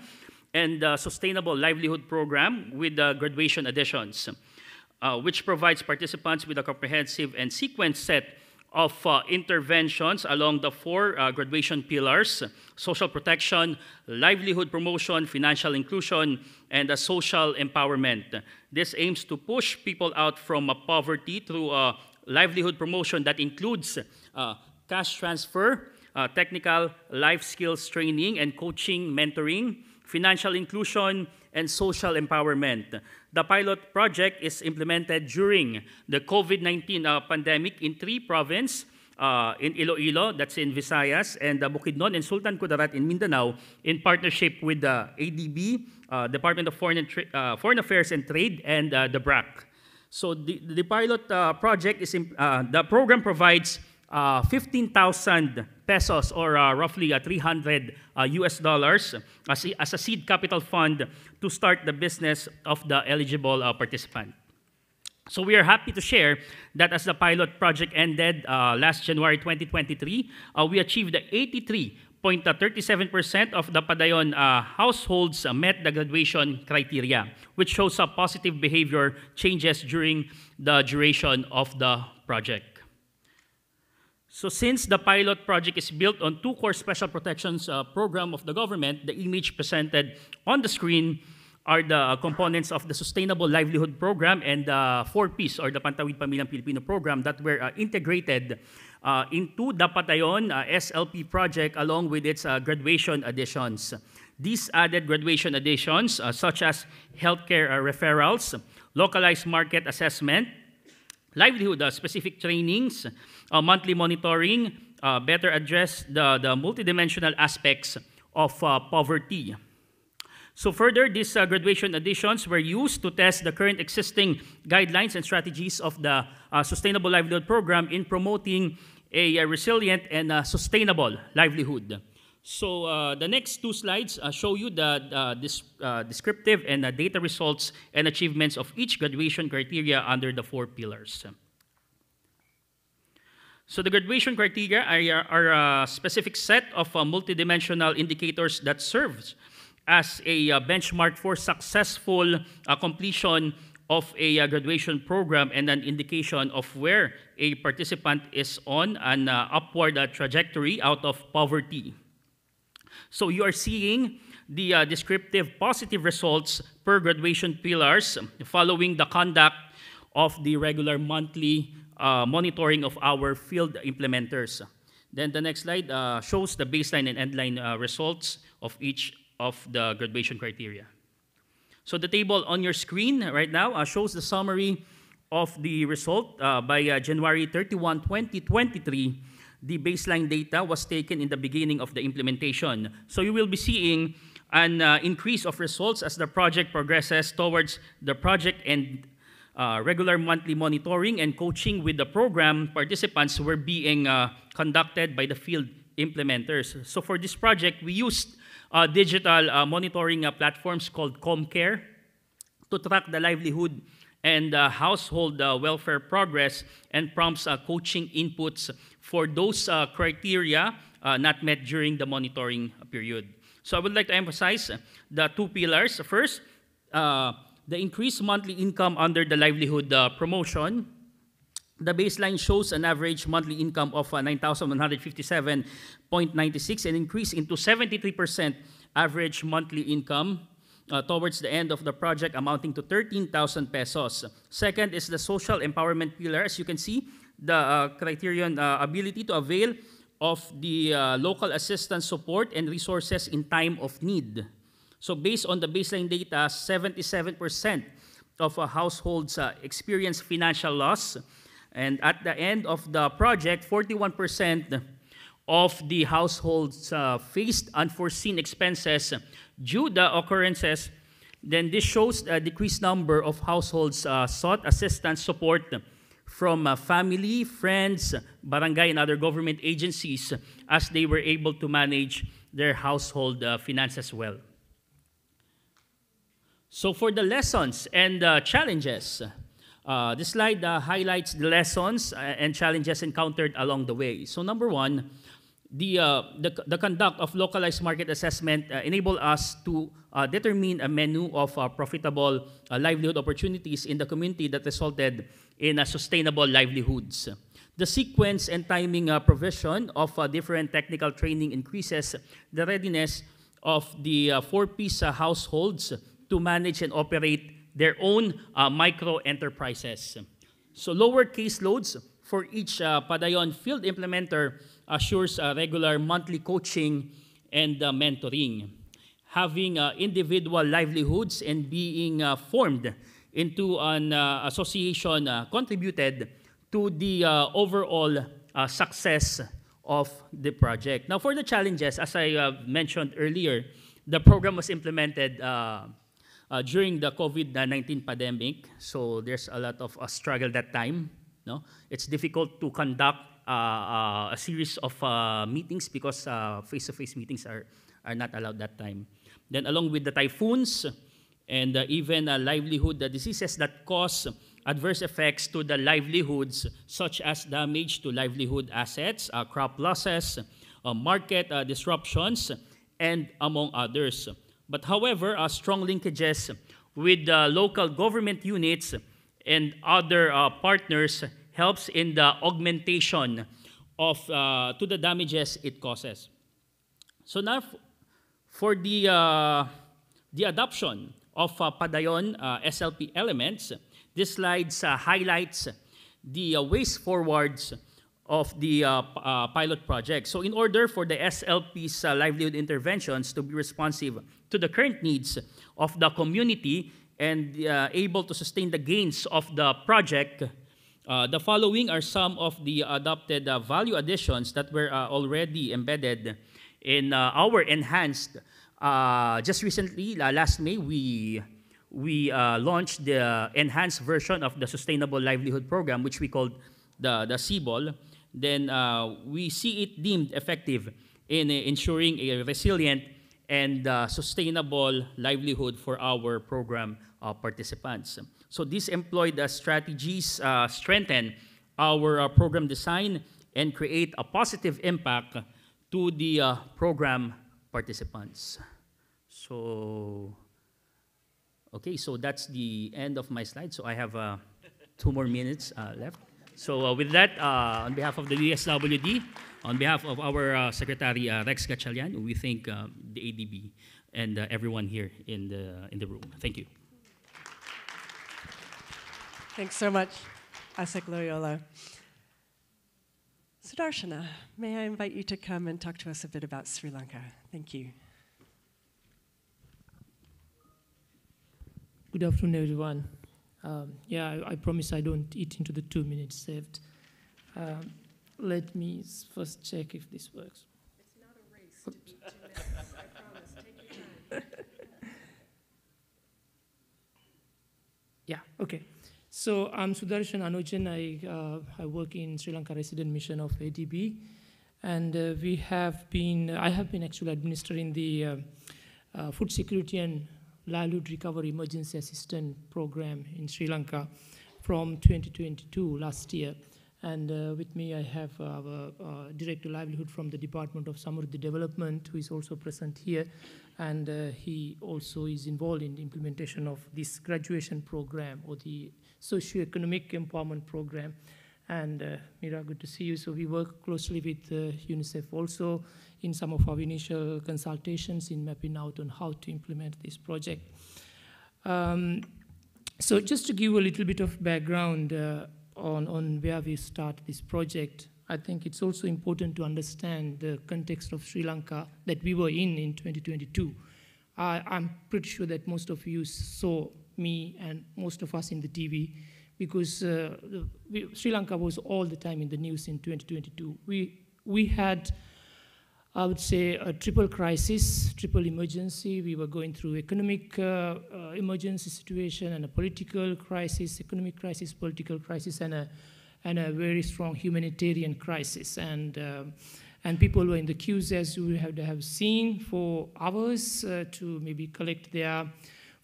Speaker 4: and the Sustainable Livelihood Program with the graduation additions, which provides participants with a comprehensive and sequenced set of interventions along the four graduation pillars: social protection, livelihood promotion, financial inclusion, and social empowerment. This aims to push people out from poverty through livelihood promotion that includes cash transfer, technical life skills training and coaching, mentoring, financial inclusion, and social empowerment. The pilot project is implemented during the COVID-19 pandemic in 3 provinces, in Iloilo, that's in Visayas, and Bukidnon and Sultan Kudarat in Mindanao, in partnership with the ADB, Department of Foreign Affairs and Trade, and the BRAC. So the pilot project is, the program provides 15,000 pesos, or roughly $300 US, as a seed capital fund to start the business of the eligible participant. So we are happy to share that as the pilot project ended last January 2023, we achieved 83.37% of the Padayon households met the graduation criteria, which shows positive behavior changes during the duration of the project. So since the pilot project is built on 2 core special protections program of the government, the image presented on the screen are the components of the Sustainable Livelihood Program and the 4Ps, or the Pantawid Pamilyang Pilipino Program, that were integrated into the Padayon SLP project along with its graduation additions. These added graduation additions, such as healthcare referrals, localized market assessment, livelihood-specific trainings, monthly monitoring, better address the multidimensional aspects of poverty. So further, these graduation additions were used to test the current existing guidelines and strategies of the Sustainable Livelihood Program in promoting a resilient and sustainable livelihood. So the next 2 slides show you the descriptive and data results and achievements of each graduation criteria under the 4 pillars. So the graduation criteria are a specific set of multidimensional indicators that serves as a benchmark for successful completion of a graduation program and an indication of where a participant is on an upward trajectory out of poverty. So you are seeing the descriptive positive results per graduation pillars following the conduct of the regular monthly monitoring of our field implementers. Then the next slide shows the baseline and endline results of each of the graduation criteria. So the table on your screen right now shows the summary of the result by January 31, 2023. The baseline data was taken in the beginning of the implementation. So you will be seeing an increase of results as the project progresses towards the project and regular monthly monitoring and coaching with the program participants were being conducted by the field implementers. So for this project, we used digital monitoring platforms called ComCare to track the livelihood and household welfare progress and prompts coaching inputs for those criteria not met during the monitoring period. So I would like to emphasize the 2 pillars. First, the increased monthly income under the livelihood promotion. The baseline shows an average monthly income of 9,157.96, an increase into 73% average monthly income towards the end of the project, amounting to 13,000 pesos. Second is the social empowerment pillar. As you can see, the criterion ability to avail of the local assistance support and resources in time of need. So based on the baseline data, 77% of households experience financial loss. And at the end of the project, 41% of the households faced unforeseen expenses due to the occurrences. Then this shows a decreased number of households sought assistance support from family, friends, barangay, and other government agencies as they were able to manage their household finances well. So for the lessons and challenges, this slide highlights the lessons and challenges encountered along the way. So number one, the conduct of localized market assessment enable us to determine a menu of profitable livelihood opportunities in the community that resulted in sustainable livelihoods. The sequence and timing provision of different technical training increases the readiness of the four-piece households to manage and operate their own micro enterprises. So lower caseloads for each Padayon field implementer assures regular monthly coaching and mentoring. Having individual livelihoods and being formed into an association contributed to the overall success of the project. Now for the challenges, as I mentioned earlier, the program was implemented during the COVID-19 pandemic, so there's a lot of struggle that time. No? It's difficult to conduct a series of meetings because face-to-face meetings are not allowed that time. Then along with the typhoons and even livelihood diseases that cause adverse effects to the livelihoods, such as damage to livelihood assets, crop losses, market disruptions, and among others. But however, strong linkages with local government units and other partners helps in the augmentation of to the damages it causes. So now, for the adoption of Padayon SLP elements, this slide highlights the ways forwards of the pilot project. So in order for the SLP's livelihood interventions to be responsive to the current needs of the community and able to sustain the gains of the project, the following are some of the adopted value additions that were already embedded in our enhanced. Just recently, last May, we launched the enhanced version of the Sustainable Livelihood Program, which we called the CBOL. Then we see it deemed effective in ensuring a resilient and sustainable livelihood for our program participants. So these employed strategies strengthen our program design and create a positive impact to the program participants. So, okay, so that's the end of my slide. So I have 2 more minutes left. So with that, on behalf of the DSWD, on behalf of our Secretary Rex Gatchalian, we thank the ADB and everyone here in the room. Thank you.
Speaker 1: Thanks so much, Asik Loyola. Sudarshana, may I invite you to come and talk to us a bit about Sri Lanka? Thank you.
Speaker 5: Good afternoon, everyone. I promise I don't eat into the 2 minutes saved. Let me first check if this works.
Speaker 1: It's not a race to beat 2 minutes, I promise. Take your time.
Speaker 5: Yeah, okay. So I'm Sudarshan Anujan. I work in Sri Lanka Resident Mission of ADB, and I have been actually administering the food security and livelihood recovery emergency assistance program in Sri Lanka from 2022 last year. And with me, I have our Director Livelihood from the Department of Samruddhi Development, who is also present here. And he also is involved in the implementation of this graduation program, or the Socioeconomic Empowerment Program. And Mira, good to see you. So we work closely with UNICEF also in some of our initial consultations in mapping out on how to implement this project. So just to give a little bit of background on where we start this project, I think it's also important to understand the context of Sri Lanka that we were in 2022. I'm pretty sure that most of you saw me and most of us in the TV, because Sri Lanka was all the time in the news in 2022. We had, I would say, a triple crisis, triple emergency. We were going through economic emergency situation and a political crisis, economic crisis, political crisis, and a very strong humanitarian crisis. And people were in the queues, as you have seen, for hours to maybe collect their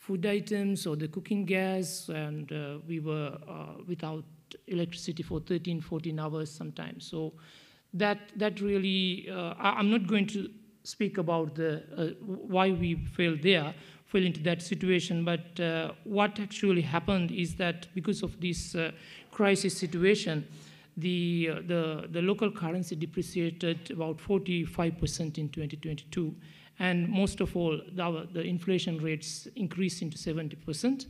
Speaker 5: food items or the cooking gas, and we were without electricity for 13, 14 hours sometimes. So that really, I'm not going to speak about the why we fell into that situation, but what actually happened is that because of this crisis situation, the local currency depreciated about 45% in 2022, and most of all, the inflation rates increased into 70%,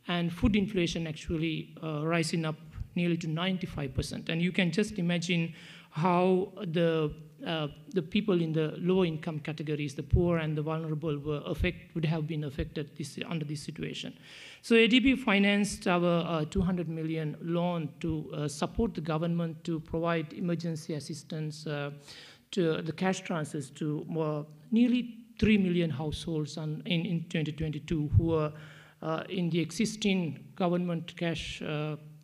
Speaker 5: and food inflation actually rising up nearly to 95%. And you can just imagine how the people in the lower income categories, the poor and the vulnerable, would have been affected under this situation. So ADB financed our 200 million loan to support the government to provide emergency assistance to the cash transfers to nearly 3 million households in 2022 who were in the existing government cash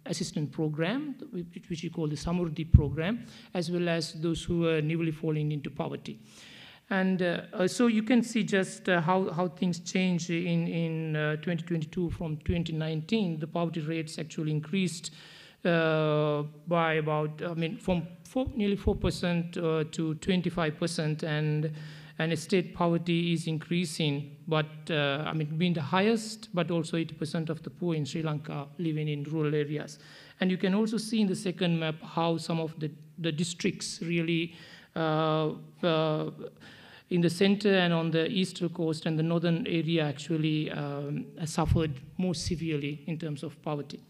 Speaker 5: assistance program, which we call the Samurdhi program, as well as those who are newly falling into poverty. And so you can see just how things change in 2022 from 2019. The poverty rates actually increased by about, from nearly 4% to 25%, and state poverty is increasing, but being the highest, but also 80% of the poor in Sri Lanka living in rural areas. And you can also see in the second map how some of the districts really in the center and on the eastern coast and the northern area actually suffered more severely in terms of poverty.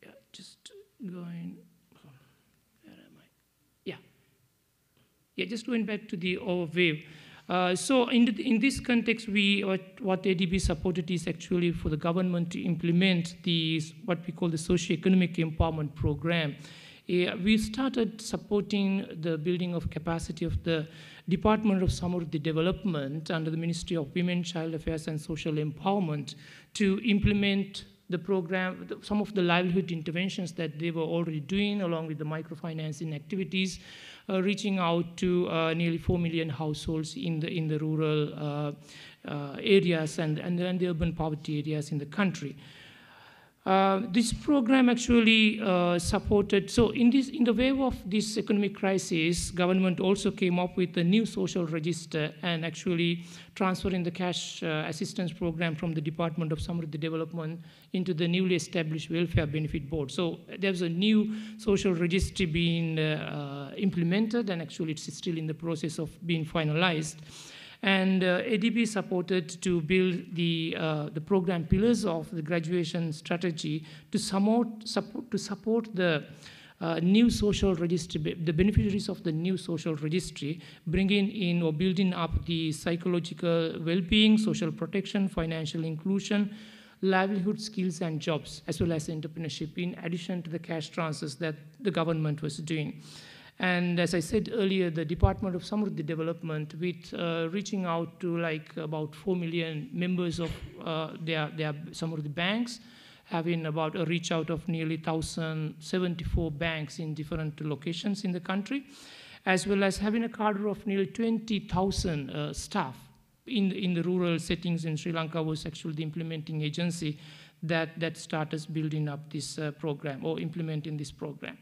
Speaker 5: Yeah, just going. Yeah, just going back to the overview. So in this context, what ADB supported is actually for the government to implement what we call the socio-economic empowerment program. We started supporting the building of capacity of the Department of Samurdhi Development under the Ministry of Women, Child Affairs and Social Empowerment to implement the program, some of the livelihood interventions that they were already doing along with the microfinancing activities, reaching out to nearly 4 million households in the rural areas and the urban poverty areas in the country. This program actually supported, so in the wave of this economic crisis, government also came up with a new social register and actually transferring the cash assistance program from the Department of Samurdhi Development into the newly established Welfare Benefit Board. So there's a new social register being implemented, and actually it's still in the process of being finalized. And ADB supported to build the program pillars of the graduation strategy to support the new social registry, the beneficiaries of the new social registry, bringing in or building up the psychological well-being, social protection, financial inclusion, livelihood, skills and jobs, as well as entrepreneurship, in addition to the cash transfers that the government was doing. And as I said earlier, the Department of Samurdhi Development, with reaching out to like about 4 million members of their Samurdhi banks, having about a reach out of nearly 1,074 banks in different locations in the country, as well as having a cadre of nearly 20,000 staff in the rural settings in Sri Lanka, was actually the implementing agency that started building up this program or implementing this program.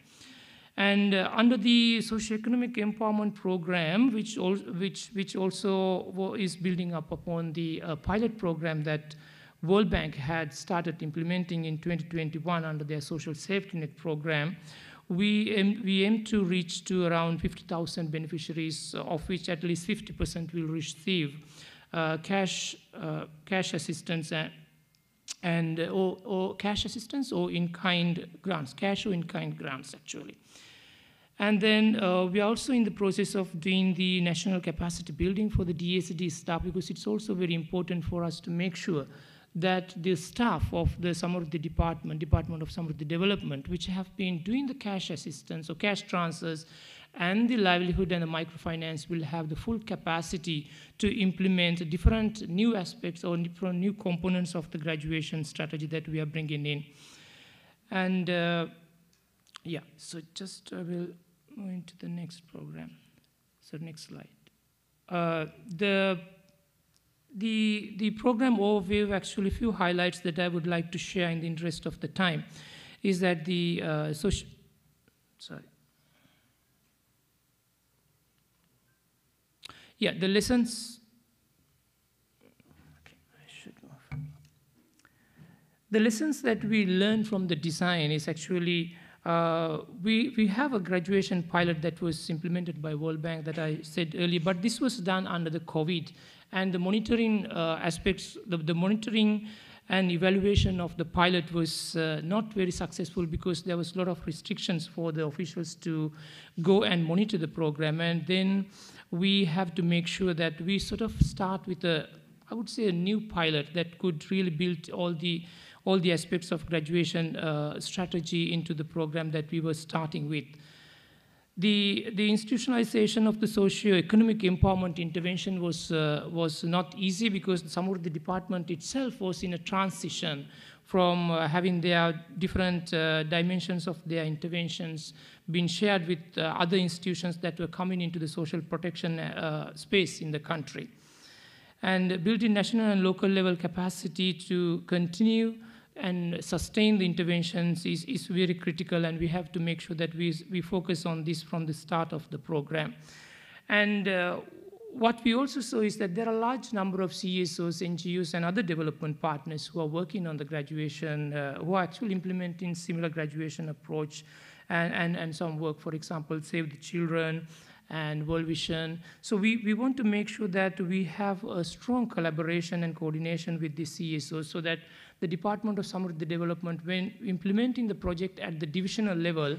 Speaker 5: And under the socio-economic empowerment program, which also is building up upon the pilot program that World Bank had started implementing in 2021 under their social safety net program, we aim to reach to around 50,000 beneficiaries, of which at least 50% will receive cash assistance or cash assistance or in-kind grants, cash or in-kind grants actually. And then we are also in the process of doing the national capacity building for the DSD staff, because it's also very important for us to make sure that the staff of the Samurdhi Department of Samurdhi Development, which have been doing the cash assistance or cash transfers and the livelihood and the microfinance, will have the full capacity to implement different new aspects or different new components of the graduation strategy that we are bringing in. And yeah, so just will move into the next program. So next slide. the program overview, actually a few highlights that I would like to share in the interest of the time, is that the the lessons. Okay, I should move. The lessons that we learn from the design is actually we have a graduation pilot that was implemented by World Bank that I said earlier, but this was done under the COVID, and the monitoring aspects, the monitoring and evaluation of the pilot was not very successful because there was a lot of restrictions for the officials to go and monitor the program. And then we have to make sure that we sort of start with I would say a new pilot that could really build all the aspects of graduation strategy into the program that we were starting with. The institutionalization of the socio-economic empowerment intervention was not easy because some of the department itself was in a transition from having their different dimensions of their interventions being shared with other institutions that were coming into the social protection space in the country. And building national and local level capacity to continue and sustain the interventions is very critical, and we have to make sure that we focus on this from the start of the program. And what we also saw is that there are a large number of CSOs, NGOs, and other development partners who are working on the graduation, who are actually implementing similar graduation approach, and some work, for example, Save the Children and World Vision. So we want to make sure that we have a strong collaboration and coordination with the CSOs so that the Department of Samruddhi Development, when implementing the project at the divisional level,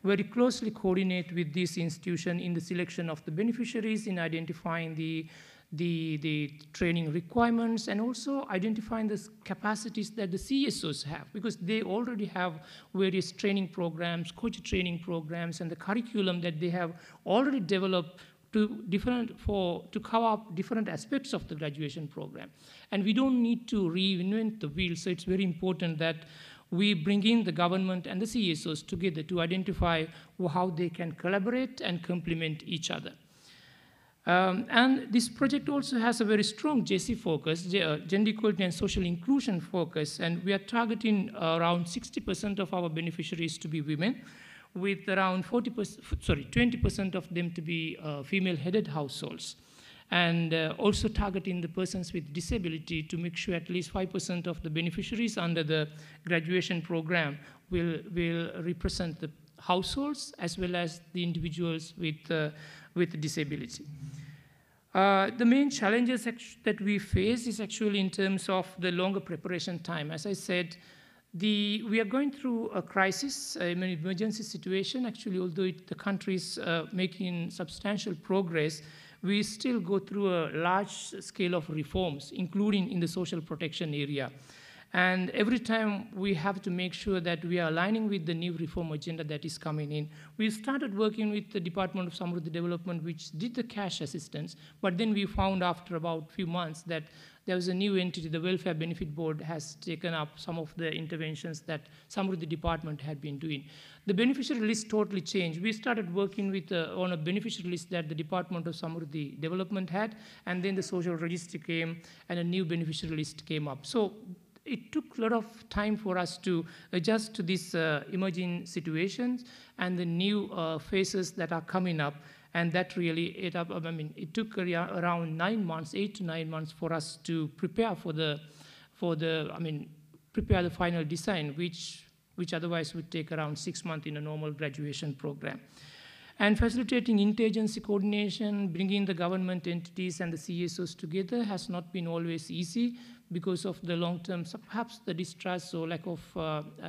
Speaker 5: very closely coordinate with this institution in the selection of the beneficiaries, in identifying the training requirements, and also identifying the capacities that the CSOs have, because they already have various training programs, coach training programs, and the curriculum that they have already developed to cover up different aspects of the graduation program. And we don't need to reinvent the wheel, so it's very important that we bring in the government and the CSOs together to identify how they can collaborate and complement each other. And this project also has a very strong JESI focus, gender equality and social inclusion focus, and we are targeting around 60% of our beneficiaries to be women, with around 20% of them to be female-headed households. And also targeting the persons with disability to make sure at least 5% of the beneficiaries under the graduation program will represent the households as well as the individuals with disability. The main challenges that we face is actually in terms of the longer preparation time. As I said, we are going through a crisis, an emergency situation. Actually, although the country is making substantial progress, we still go through a large scale of reforms, including in the social protection area. And every time we have to make sure that we are aligning with the new reform agenda that is coming in. We started working with the Department of Samruddhi Development, which did the cash assistance, but then we found after about a few months that there was a new entity, the Welfare Benefit Board, has taken up some of the interventions that Samruddhi Department had been doing. The beneficiary list totally changed. We started working with on a beneficiary list that the Department of Samruddhi Development had, and then the social register came, and a new beneficiary list came up. So it took a lot of time for us to adjust to these emerging situations and the new phases that are coming up. And that really ate up, it took around 9 months, 8 to 9 months for us to prepare prepare the final design, which otherwise would take around 6 months in a normal graduation program. And facilitating interagency coordination, bringing the government entities and the CSOs together has not been always easy because of the long-term, perhaps the distrust or lack of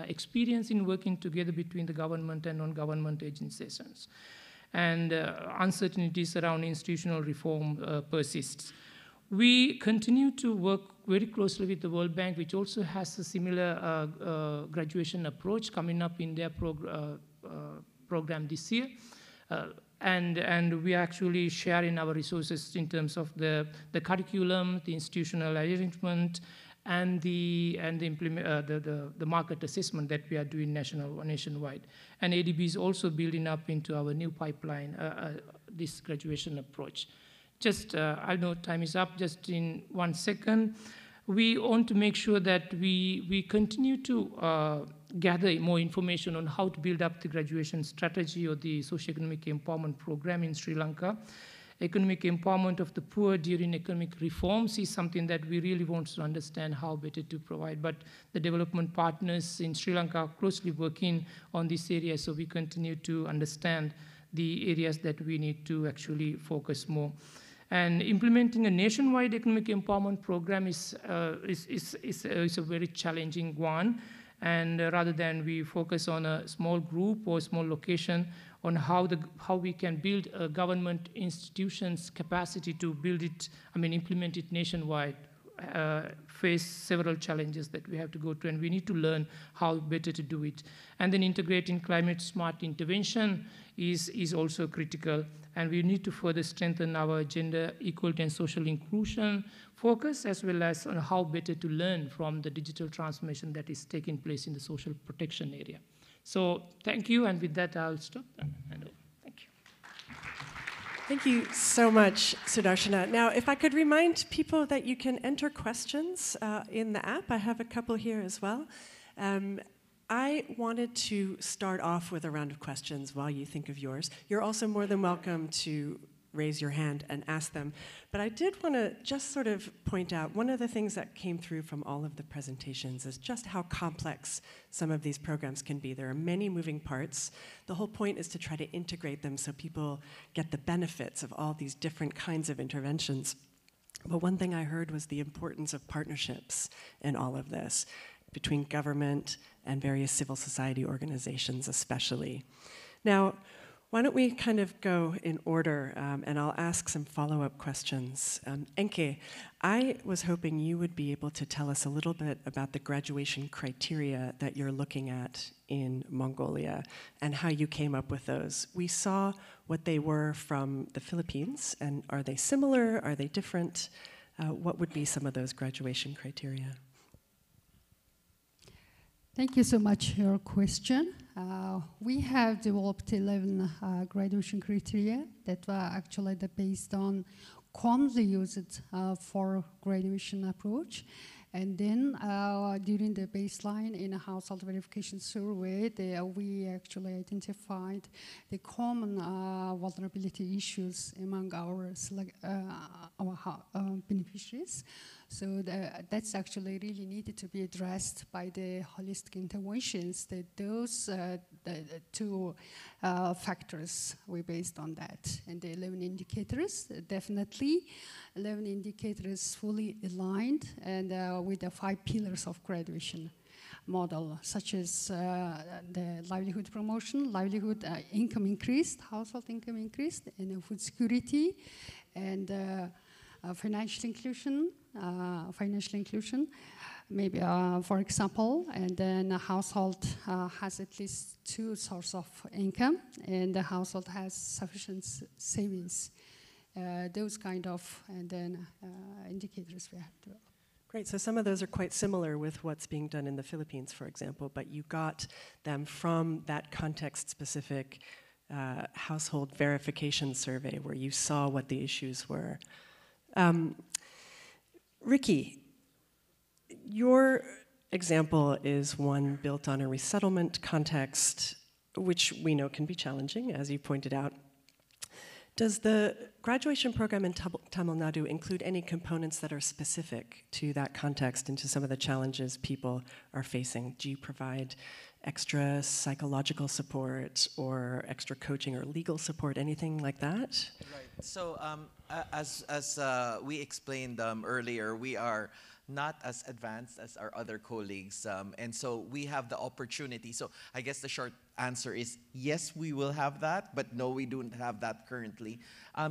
Speaker 5: experience in working together between the government and non-government agencies. And uncertainties around institutional reform persists. We continue to work very closely with the World Bank, which also has a similar graduation approach coming up in their program this year. And we are actually sharing our resources in terms of the curriculum, the institutional arrangement, and the market assessment that we are doing nationwide. And ADB is also building up into our new pipeline this graduation approach. just, I know time is up, just in 1 second. We want to make sure that we continue to gather more information on how to build up the graduation strategy or the socioeconomic empowerment program in Sri Lanka. Economic empowerment of the poor during economic reforms is something that we really want to understand how better to provide. But the development partners in Sri Lanka are closely working on this area, so we continue to understand the areas that we need to actually focus more. And implementing a nationwide economic empowerment program is a very challenging one. And rather than we focus on a small group or small location, on how we can build a government institution's capacity to build it, implement it nationwide, face several challenges that we have to go through, and we need to learn how better to do it. And then integrating climate smart intervention is also critical, and we need to further strengthen our gender equality and social inclusion focus, as well as on how better to learn from the digital transformation that is taking place in the social protection area. So thank you, and with that I'll stop and hand over. Thank you.
Speaker 1: Thank you so much, Sudarshana. Now, if I could remind people that you can enter questions in the app. I have a couple here as well. I wanted to start off with a round of questions while you think of yours. You're also more than welcome to raise your hand and ask them. But I did want to just sort of point out, one of the things that came through from all of the presentations is just how complex some of these programs can be. There are many moving parts. The whole point is to try to integrate them so people get the benefits of all these different kinds of interventions. But one thing I heard was the importance of partnerships in all of this, between government and various civil society organizations especially. Now, why don't we kind of go in order, and I'll ask some follow-up questions. Enke, I was hoping you would be able to tell us a little bit about the graduation criteria that you're looking at in Mongolia and how you came up with those. We saw what they were from the Philippines, and are they similar? Are they different? What would be some of those graduation criteria?
Speaker 2: Thank you so much for your question. We have developed 11 graduation criteria that were actually based on commonly used for graduation approach. And then during the baseline in a household verification survey, we actually identified the common vulnerability issues among our beneficiaries. So that's actually really needed to be addressed by the holistic interventions. That those the two factors we based on that. And the 11 indicators, definitely 11 indicators fully aligned and with the 5 pillars of graduation model, such as the livelihood promotion, livelihood income increased, household income increased, and food security, and financial inclusion, maybe for example, and then a household has at least 2 sources of income, and the household has sufficient savings. Those kind of, and then indicators we have to.
Speaker 1: Great, so some of those are quite similar with what's being done in the Philippines, for example, but you got them from that context-specific household verification survey where you saw what the issues were. Ricky, your example is one built on a resettlement context, which we know can be challenging, as you pointed out. Does the graduation program in Tamil Nadu include any components that are specific to that context and to some of the challenges people are facing? Do you provide extra psychological support or extra coaching or legal support, anything like that?
Speaker 3: Right. So as we explained earlier, we are not as advanced as our other colleagues, and so we have the opportunity. So I guess the short answer is yes, we will have that, but no, we don't have that currently.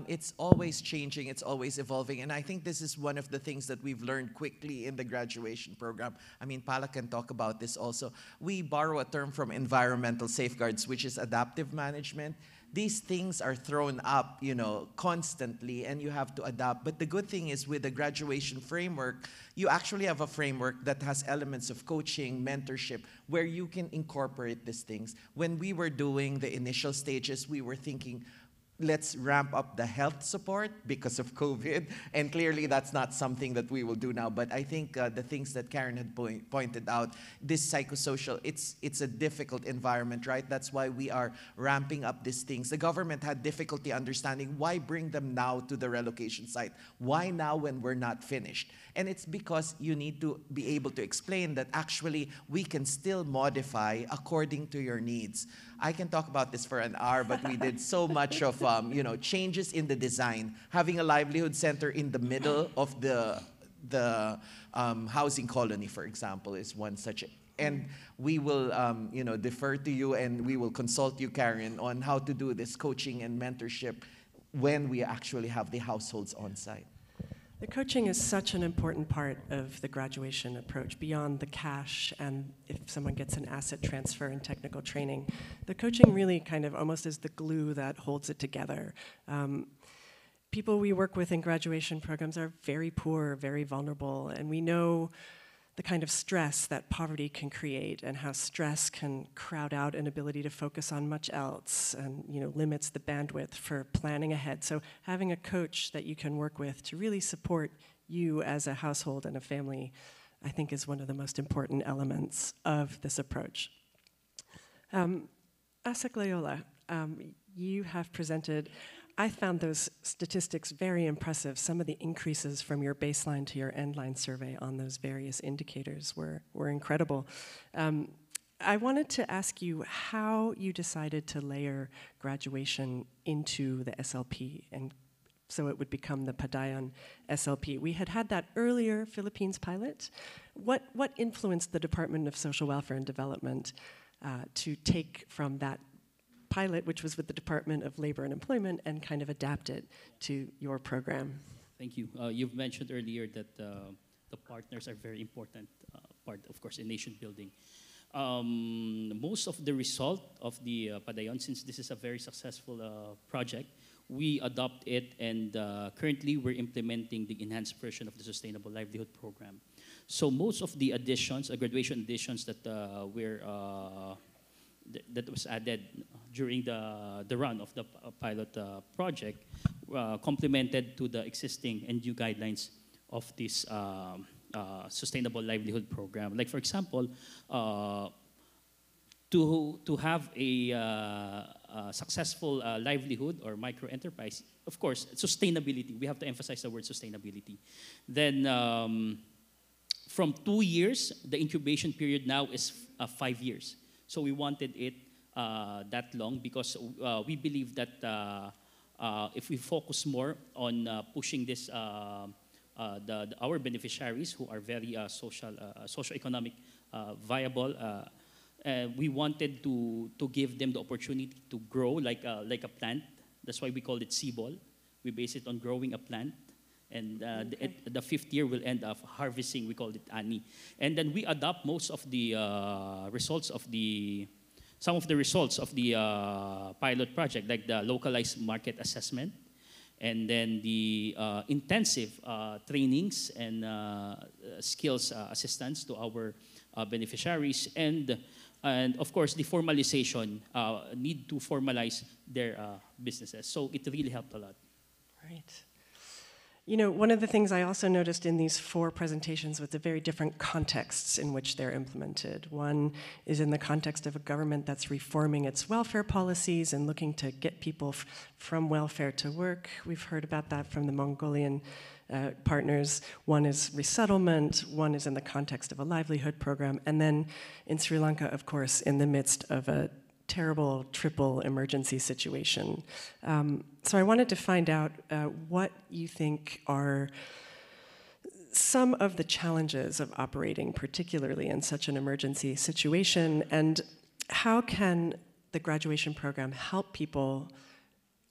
Speaker 3: It's always changing, it's always evolving, and I think this is one of the things that we've learned quickly in the graduation program. I mean, Pala can talk about this also. We borrow a term from environmental safeguards, which is adaptive management. These things are thrown up, you know, constantly, and you have to adapt. But the good thing is with the graduation framework, you actually have a framework that has elements of coaching, mentorship, where you can incorporate these things. When we were doing the initial stages, we were thinking, let's ramp up the health support because of COVID. And clearly that's not something that we will do now. But I think the things that Karen had pointed out, this psychosocial, it's a difficult environment, right? That's why we are ramping up these things. The government had difficulty understanding why bring them now to the relocation site. Why now when we're not finished? And it's because you need to be able to explain that actually we can still modify according to your needs. I can talk about this for an hour, but we did so much of changes in the design. Having a livelihood center in the middle of the housing colony, for example, is one such. And we will defer to you, and we will consult you, Karen, on how to do this coaching and mentorship when we actually have the households on site.
Speaker 1: The coaching is such an important part of the graduation approach, beyond the cash and if someone gets an asset transfer and technical training. The coaching really kind of almost is the glue that holds it together. People we work with in graduation programs are very poor, very vulnerable, and we know the kind of stress that poverty can create and how stress can crowd out an ability to focus on much else and limits the bandwidth for planning ahead. So having a coach that you can work with to really support you as a household and a family, I think is one of the most important elements of this approach. Asik Loyola, you have presented, I found those statistics very impressive. Some of the increases from your baseline to your endline survey on those various indicators were incredible. I wanted to ask you how you decided to layer graduation into the SLP, and so it would become the Padayon SLP. We had that earlier Philippines pilot. What influenced the Department of Social Welfare and Development to take from that pilot, which was with the Department of Labor and Employment, and kind of adapt it to your program?
Speaker 4: Thank you. You've mentioned earlier that the partners are very important part, of course, in nation building. Most of the result of the Padayon, since this is a very successful project, we adopt it, and currently we're implementing the enhanced version of the Sustainable Livelihood Program. So most of the additions, graduation additions that that was added during the run of the pilot project, complemented to the existing and new guidelines of this Sustainable Livelihood Program. Like, for example, to have a successful livelihood or micro enterprise, of course, sustainability. We have to emphasize the word sustainability. Then from 2 years, the incubation period now is 5 years. So we wanted it that long because we believe that if we focus more on pushing this, our beneficiaries who are very socio-economic viable, we wanted to give them the opportunity to grow like a plant. That's why we call it CBOL. We base it on growing a plant. And the 5th year will end up harvesting, we call it ANI. And then we adopt most of the some of the results of the pilot project, like the localized market assessment, and then the intensive trainings and skills assistance to our beneficiaries, and of course the formalization, need to formalize their businesses. So it really helped a lot.
Speaker 1: Right. You know, one of the things I also noticed in these 4 presentations was the very different contexts in which they're implemented. One is in the context of a government that's reforming its welfare policies and looking to get people from welfare to work. We've heard about that from the Mongolian partners. One is resettlement, one is in the context of a livelihood program, and then in Sri Lanka, of course, in the midst of a terrible triple emergency situation. So I wanted to find out what you think are some of the challenges of operating, particularly in such an emergency situation, and how can the graduation program help people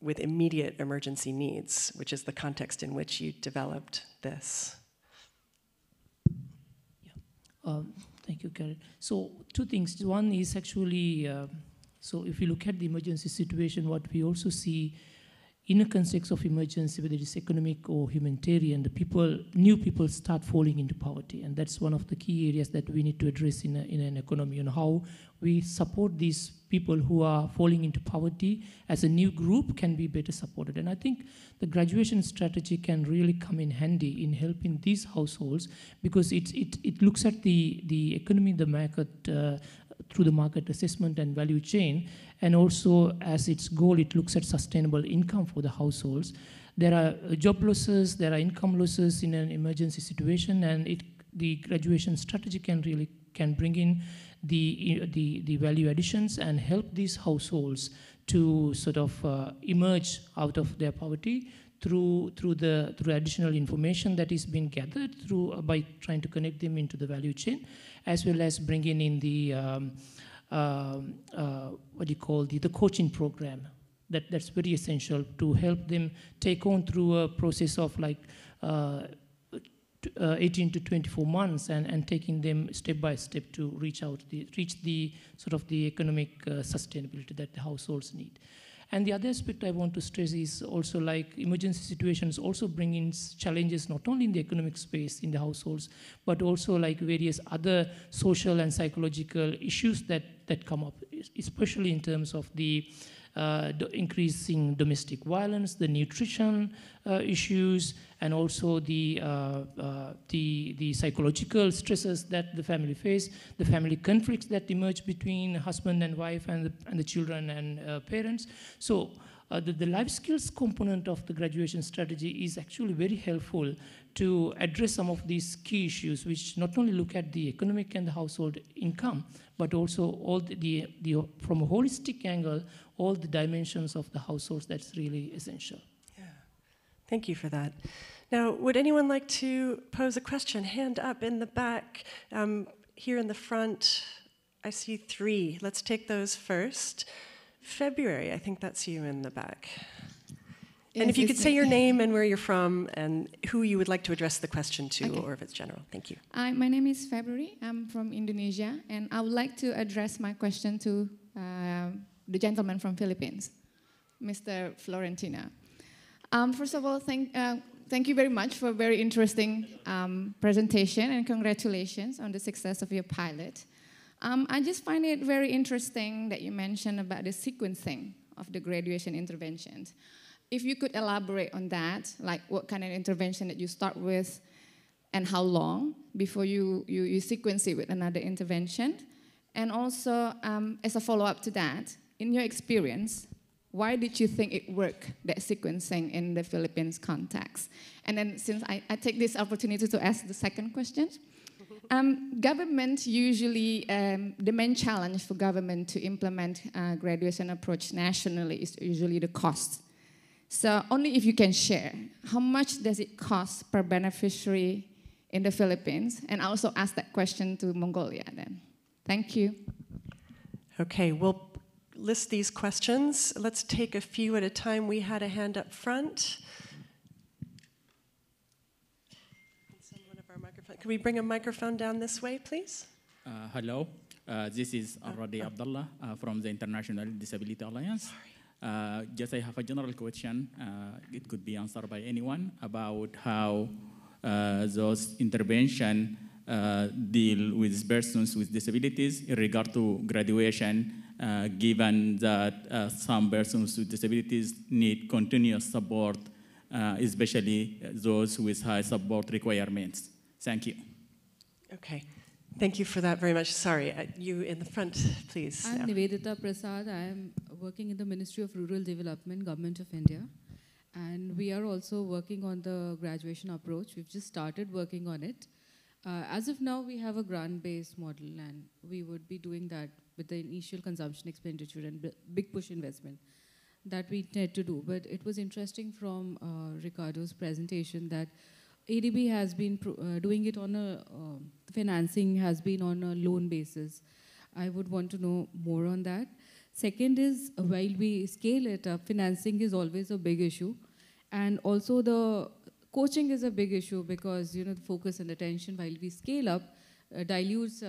Speaker 1: with immediate emergency needs, which is the context in which you developed this?
Speaker 5: Yeah. Thank you, Karen. So 2 things. One is actually, so if you look at the emergency situation, what we also see in a context of emergency, whether it is economic or humanitarian, new people start falling into poverty. And that's one of the key areas that we need to address in an economy, and how we support these people who are falling into poverty as a new group can be better supported. And I think the graduation strategy can really come in handy in helping these households, because it looks at the economy, the market, through the market assessment and value chain, and also as its goal, it looks at sustainable income for the households. There are job losses, there are income losses in an emergency situation, and the graduation strategy can bring in the value additions and help these households to sort of emerge out of their poverty through additional information that is being gathered by trying to connect them into the value chain, as well as bringing in the the coaching program. That's very essential to help them take on through a process of 18 to 24 months and taking them step by step to reach the sort of the economic sustainability that the households need. And the other aspect I want to stress is also, like, emergency situations also bring in challenges not only in the economic space in the households, but also like various other social and psychological issues that come up, especially in terms of the increasing domestic violence, the nutrition issues, and also the psychological stresses that the family face, the family conflicts that emerge between husband and wife and the children and parents. So the life skills component of the graduation strategy is actually very helpful to address some of these key issues, which not only look at the economic and the household income, but also all from a holistic angle, all the dimensions of the households. That's really essential.
Speaker 1: Yeah, thank you for that. Now, would anyone like to pose a question? Hand up in the back, here in the front. I see 3. Let's take those first. February, I think that's you in the back. Yes, and if you could say your name and where you're from and who you would like to address the question to, okay, or if it's general. Thank you.
Speaker 6: My name is February. I'm from Indonesia, and I would like to address my question to the gentleman from Philippines, Mr. Florentina. First of all, thank you very much for a very interesting presentation, and congratulations on the success of your pilot. I just find it very interesting that you mentioned about the sequencing of the graduation interventions. If you could elaborate on that, like what kind of intervention that you start with and how long before you sequence it with another intervention. And also, as a follow-up to that, in your experience, why did you think it worked, that sequencing in the Philippines context? And then since I take this opportunity to ask the second question, government usually, the main challenge for government to implement graduation approach nationally is usually the cost. So only if you can share, how much does it cost per beneficiary in the Philippines? And I also ask that question to Mongolia then. Thank you.
Speaker 1: Okay, we'll list these questions. Let's take a few at a time. We had a hand up front. Can we bring a microphone down this way, please?
Speaker 7: Hello, this is Aradi Abdullah from the International Disability Alliance. Just I have a general question. It could be answered by anyone about how those interventions deal with persons with disabilities in regard to graduation, given that some persons with disabilities need continuous support, especially those with high support requirements. Thank you.
Speaker 1: Okay. Thank you for that very much. Sorry, you in the front, please.
Speaker 8: I'm Nivedita Prasad. I am working in the Ministry of Rural Development, Government of India. And we are also working on the graduation approach. We've just started working on it. As of now, we have a grant-based model, and we would be doing that with the initial consumption expenditure and big push investment that we need to do. But it was interesting from Ricardo's presentation that ADB has been doing it on a, financing has been on a loan basis. I would want to know more on that. Second is, while we scale it up, financing is always a big issue. And also the coaching is a big issue because, you know, the focus and attention while we scale up dilutes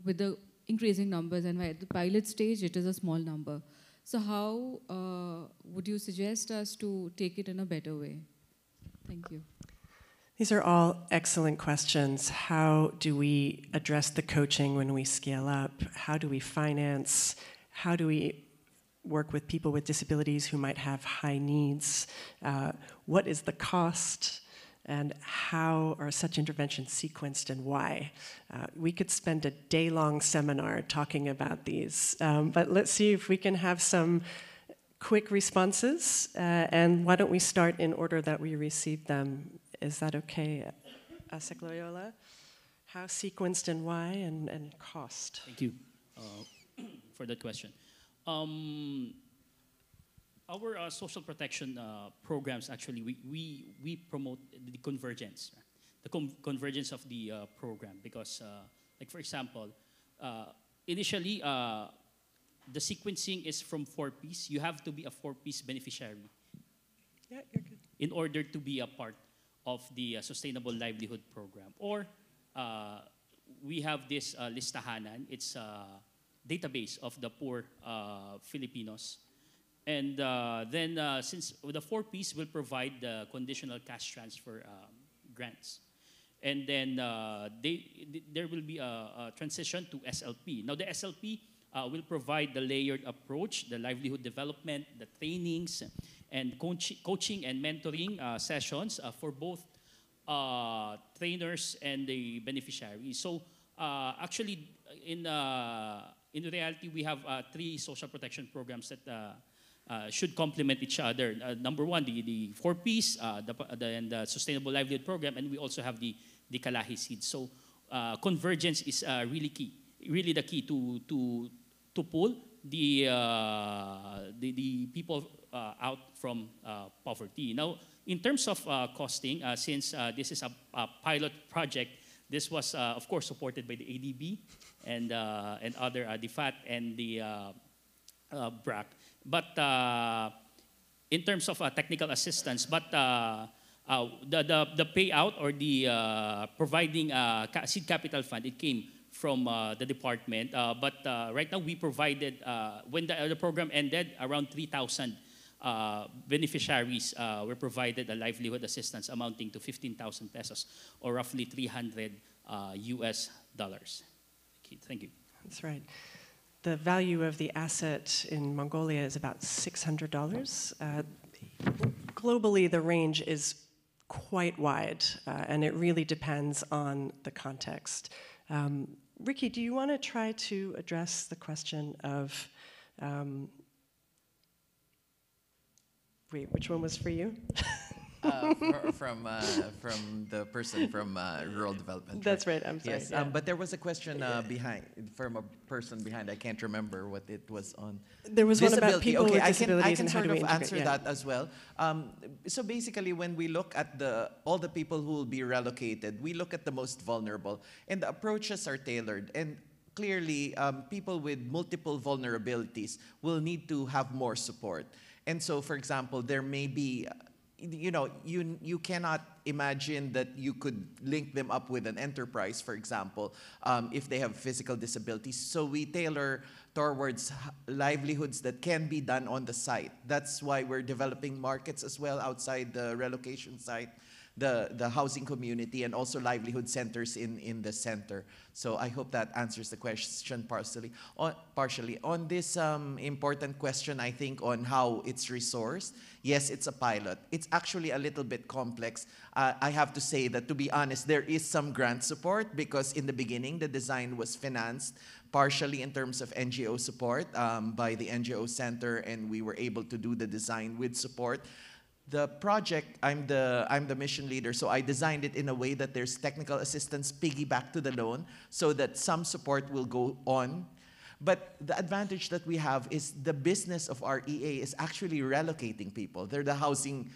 Speaker 8: with the increasing numbers, and at the pilot stage, it is a small number. So how would you suggest us to take it in a better way? Thank you.
Speaker 1: These are all excellent questions. How do we address the coaching when we scale up? How do we finance? How do we work with people with disabilities who might have high needs? What is the cost? And how are such interventions sequenced and why? We could spend a day-long seminar talking about these, but let's see if we can have some quick responses, and why don't we start in order that we received them? Is that okay, Sekloyola? How sequenced and why, and cost?
Speaker 4: Thank you for that question. Our social protection programs, actually, we promote the convergence, right? The convergence of the program, because, like for example, initially, the sequencing is from 4Ps. You have to be a 4Ps beneficiary.
Speaker 1: Yeah, you're good.
Speaker 4: In order to be a part of the Sustainable Livelihood Program. Or we have this listahanan. It's a database of the poor Filipinos. And then since the 4Ps will provide the conditional cash transfer grants. And then there will be a transition to SLP. Now the SLP will provide the layered approach, the livelihood development, the trainings, and coaching and mentoring sessions for both trainers and the beneficiaries. So actually, in reality, we have 3 social protection programs that should complement each other. Number one, the 4Ps, and the Sustainable Livelihood Program, and we also have the Kalahi Seeds. So convergence is really key, really the key to pull the people out from poverty. Now, in terms of costing, since this is a pilot project, this was, of course, supported by the ADB and other DFAT and the BRAC. But in terms of technical assistance, but the payout or the providing seed capital fund, it came from the department. But right now we provided, when the program ended, around 3,000 beneficiaries were provided a livelihood assistance amounting to 15,000 pesos, or roughly $300 US. Okay, thank you.
Speaker 1: That's right. The value of the asset in Mongolia is about $600. Globally, the range is quite wide, and it really depends on the context. Ricky, do you want to try to address the question of, wait, which one was for you?
Speaker 3: From the person from rural development.
Speaker 1: That's right, I'm sorry.
Speaker 3: Yes,
Speaker 1: yeah.
Speaker 3: but there was a question from a person behind. I can't remember what it was on.
Speaker 1: There was one about people with disabilities
Speaker 3: I can
Speaker 1: and how
Speaker 3: sort
Speaker 1: do we
Speaker 3: of
Speaker 1: integrate,
Speaker 3: answer that as well. So basically, when we look at all the people who will be relocated, we look at the most vulnerable, and the approaches are tailored. And clearly, people with multiple vulnerabilities will need to have more support. And so, for example, there may be, you cannot imagine that you could link them up with an enterprise, for example, if they have physical disabilities. So we tailor towards livelihoods that can be done on the site. That's why we're developing markets as well outside the relocation site, the housing community, and also livelihood centers in the center. So I hope that answers the question partially. On this important question, I think, on how it's resourced, yes, it's a pilot. It's actually a little bit complex. I have to say that, to be honest, there is some grant support, because in the beginning, the design was financed partially in terms of NGO support by the NGO Center, and we were able to do the design with support. The project, I'm the mission leader, so I designed it in a way that there's technical assistance piggyback to the loan, so that some support will go on. But the advantage that we have is the business of our EA is actually relocating people. They're the housing,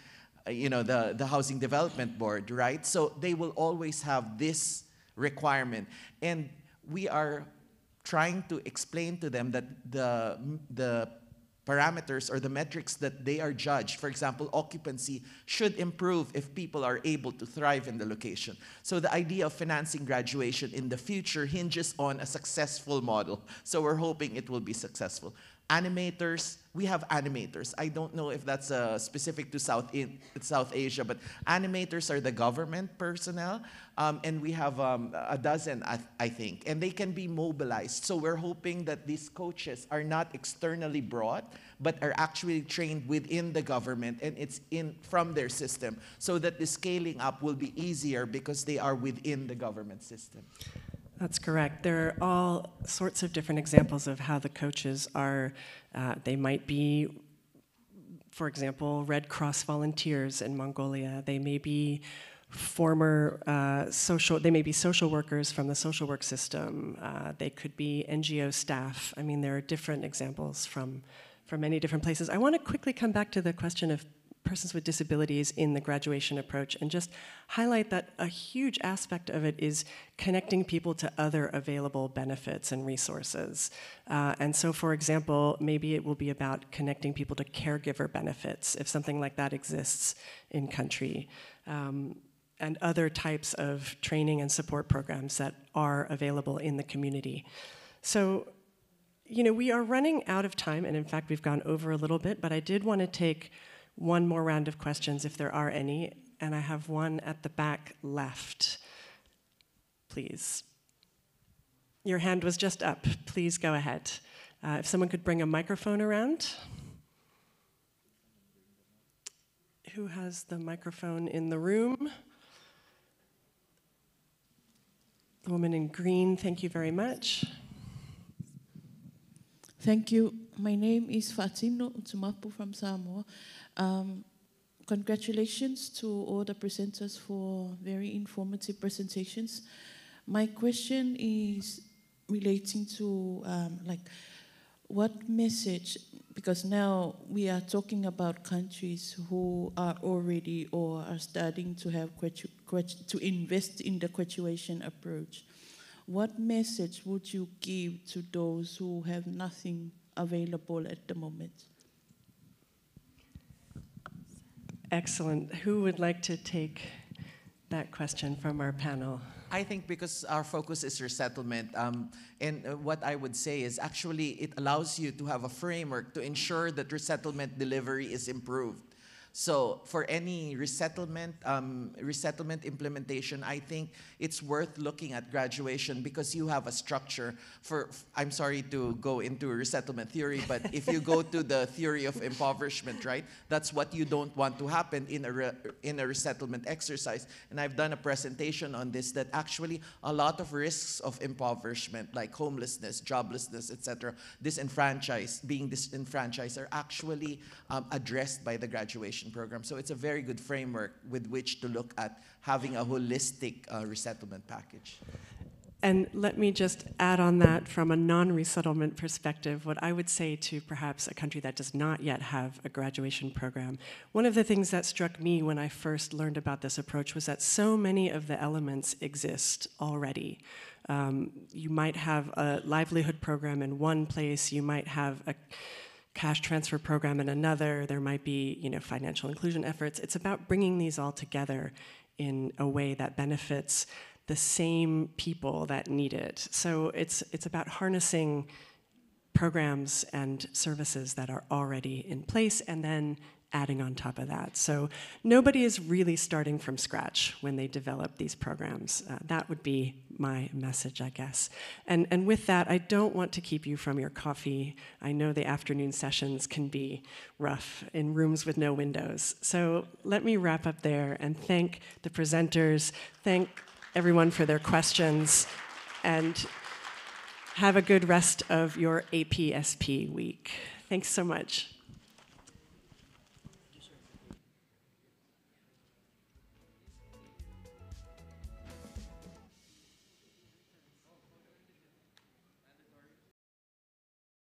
Speaker 3: the Housing Development Board, right? So they will always have this requirement. And we are trying to explain to them that the parameters or the metrics that they are judged, for example, occupancy, should improve if people are able to thrive in the location. So the idea of financing graduation in the future hinges on a successful model. So we're hoping it will be successful. Animators, we have animators. I don't know if that's specific to South Asia, but animators are the government personnel, and we have a dozen, I think, and they can be mobilized. So we're hoping that these coaches are not externally brought, but are actually trained within the government, and it's from their system, so that the scaling up will be easier because they are within the government system.
Speaker 1: That's correct. There are all sorts of different examples of how the coaches are, they might be, for example, Red Cross volunteers in Mongolia. They may be former they may be social workers from the social work system. They could be NGO staff. I mean, there are different examples from many different places. I want to quickly come back to the question of persons with disabilities in the graduation approach and just highlight that a huge aspect of it is connecting people to other available benefits and resources. And so, for example, maybe it will be about connecting people to caregiver benefits, if something like that exists in country, and other types of training and support programs that are available in the community. So, you know, we are running out of time, and in fact, we've gone over a little bit, but I did want to take one more round of questions if there are any, and I have one at the back left. Please. Your hand was just up. Please go ahead. If someone could bring a microphone around. Who has the microphone in the room? The woman in green, thank you very much.
Speaker 9: Thank you. My name is Fatino Utsumapu from Samoa. Congratulations to all the presenters for very informative presentations. My question is relating to what message, because now we are talking about countries who are already or are starting to have to invest in the graduation approach. What message would you give to those who have nothing available at the moment?
Speaker 1: Excellent. Who would like to take that question from our panel?
Speaker 3: I think because our focus is resettlement, and what I would say is actually it allows you to have a framework to ensure that resettlement delivery is improved. So for any resettlement implementation, I think it's worth looking at graduation because you have a structure for, I'm sorry to go into resettlement theory, but if you go to the theory of impoverishment, right, that's what you don't want to happen in a resettlement exercise. And I've done a presentation on this, that actually a lot of risks of impoverishment, like homelessness, joblessness, etc., being disenfranchised are actually addressed by the graduation program. So it's a very good framework with which to look at having a holistic resettlement package.
Speaker 1: And let me just add on that from a non-resettlement perspective, what I would say to perhaps a country that does not yet have a graduation program. One of the things that struck me when I first learned about this approach was that so many of the elements exist already. You might have a livelihood program in one place, you might have a cash transfer program in another, there might be, you know, financial inclusion efforts. It's about bringing these all together in a way that benefits the same people that need it. So it's about harnessing programs and services that are already in place and then adding on top of that. So nobody is really starting from scratch when they develop these programs. That would be my message, I guess. And with that, I don't want to keep you from your coffee. I know the afternoon sessions can be rough in rooms with no windows. So let me wrap up there and thank the presenters, thank everyone for their questions, and have a good rest of your APSP week. Thanks so much.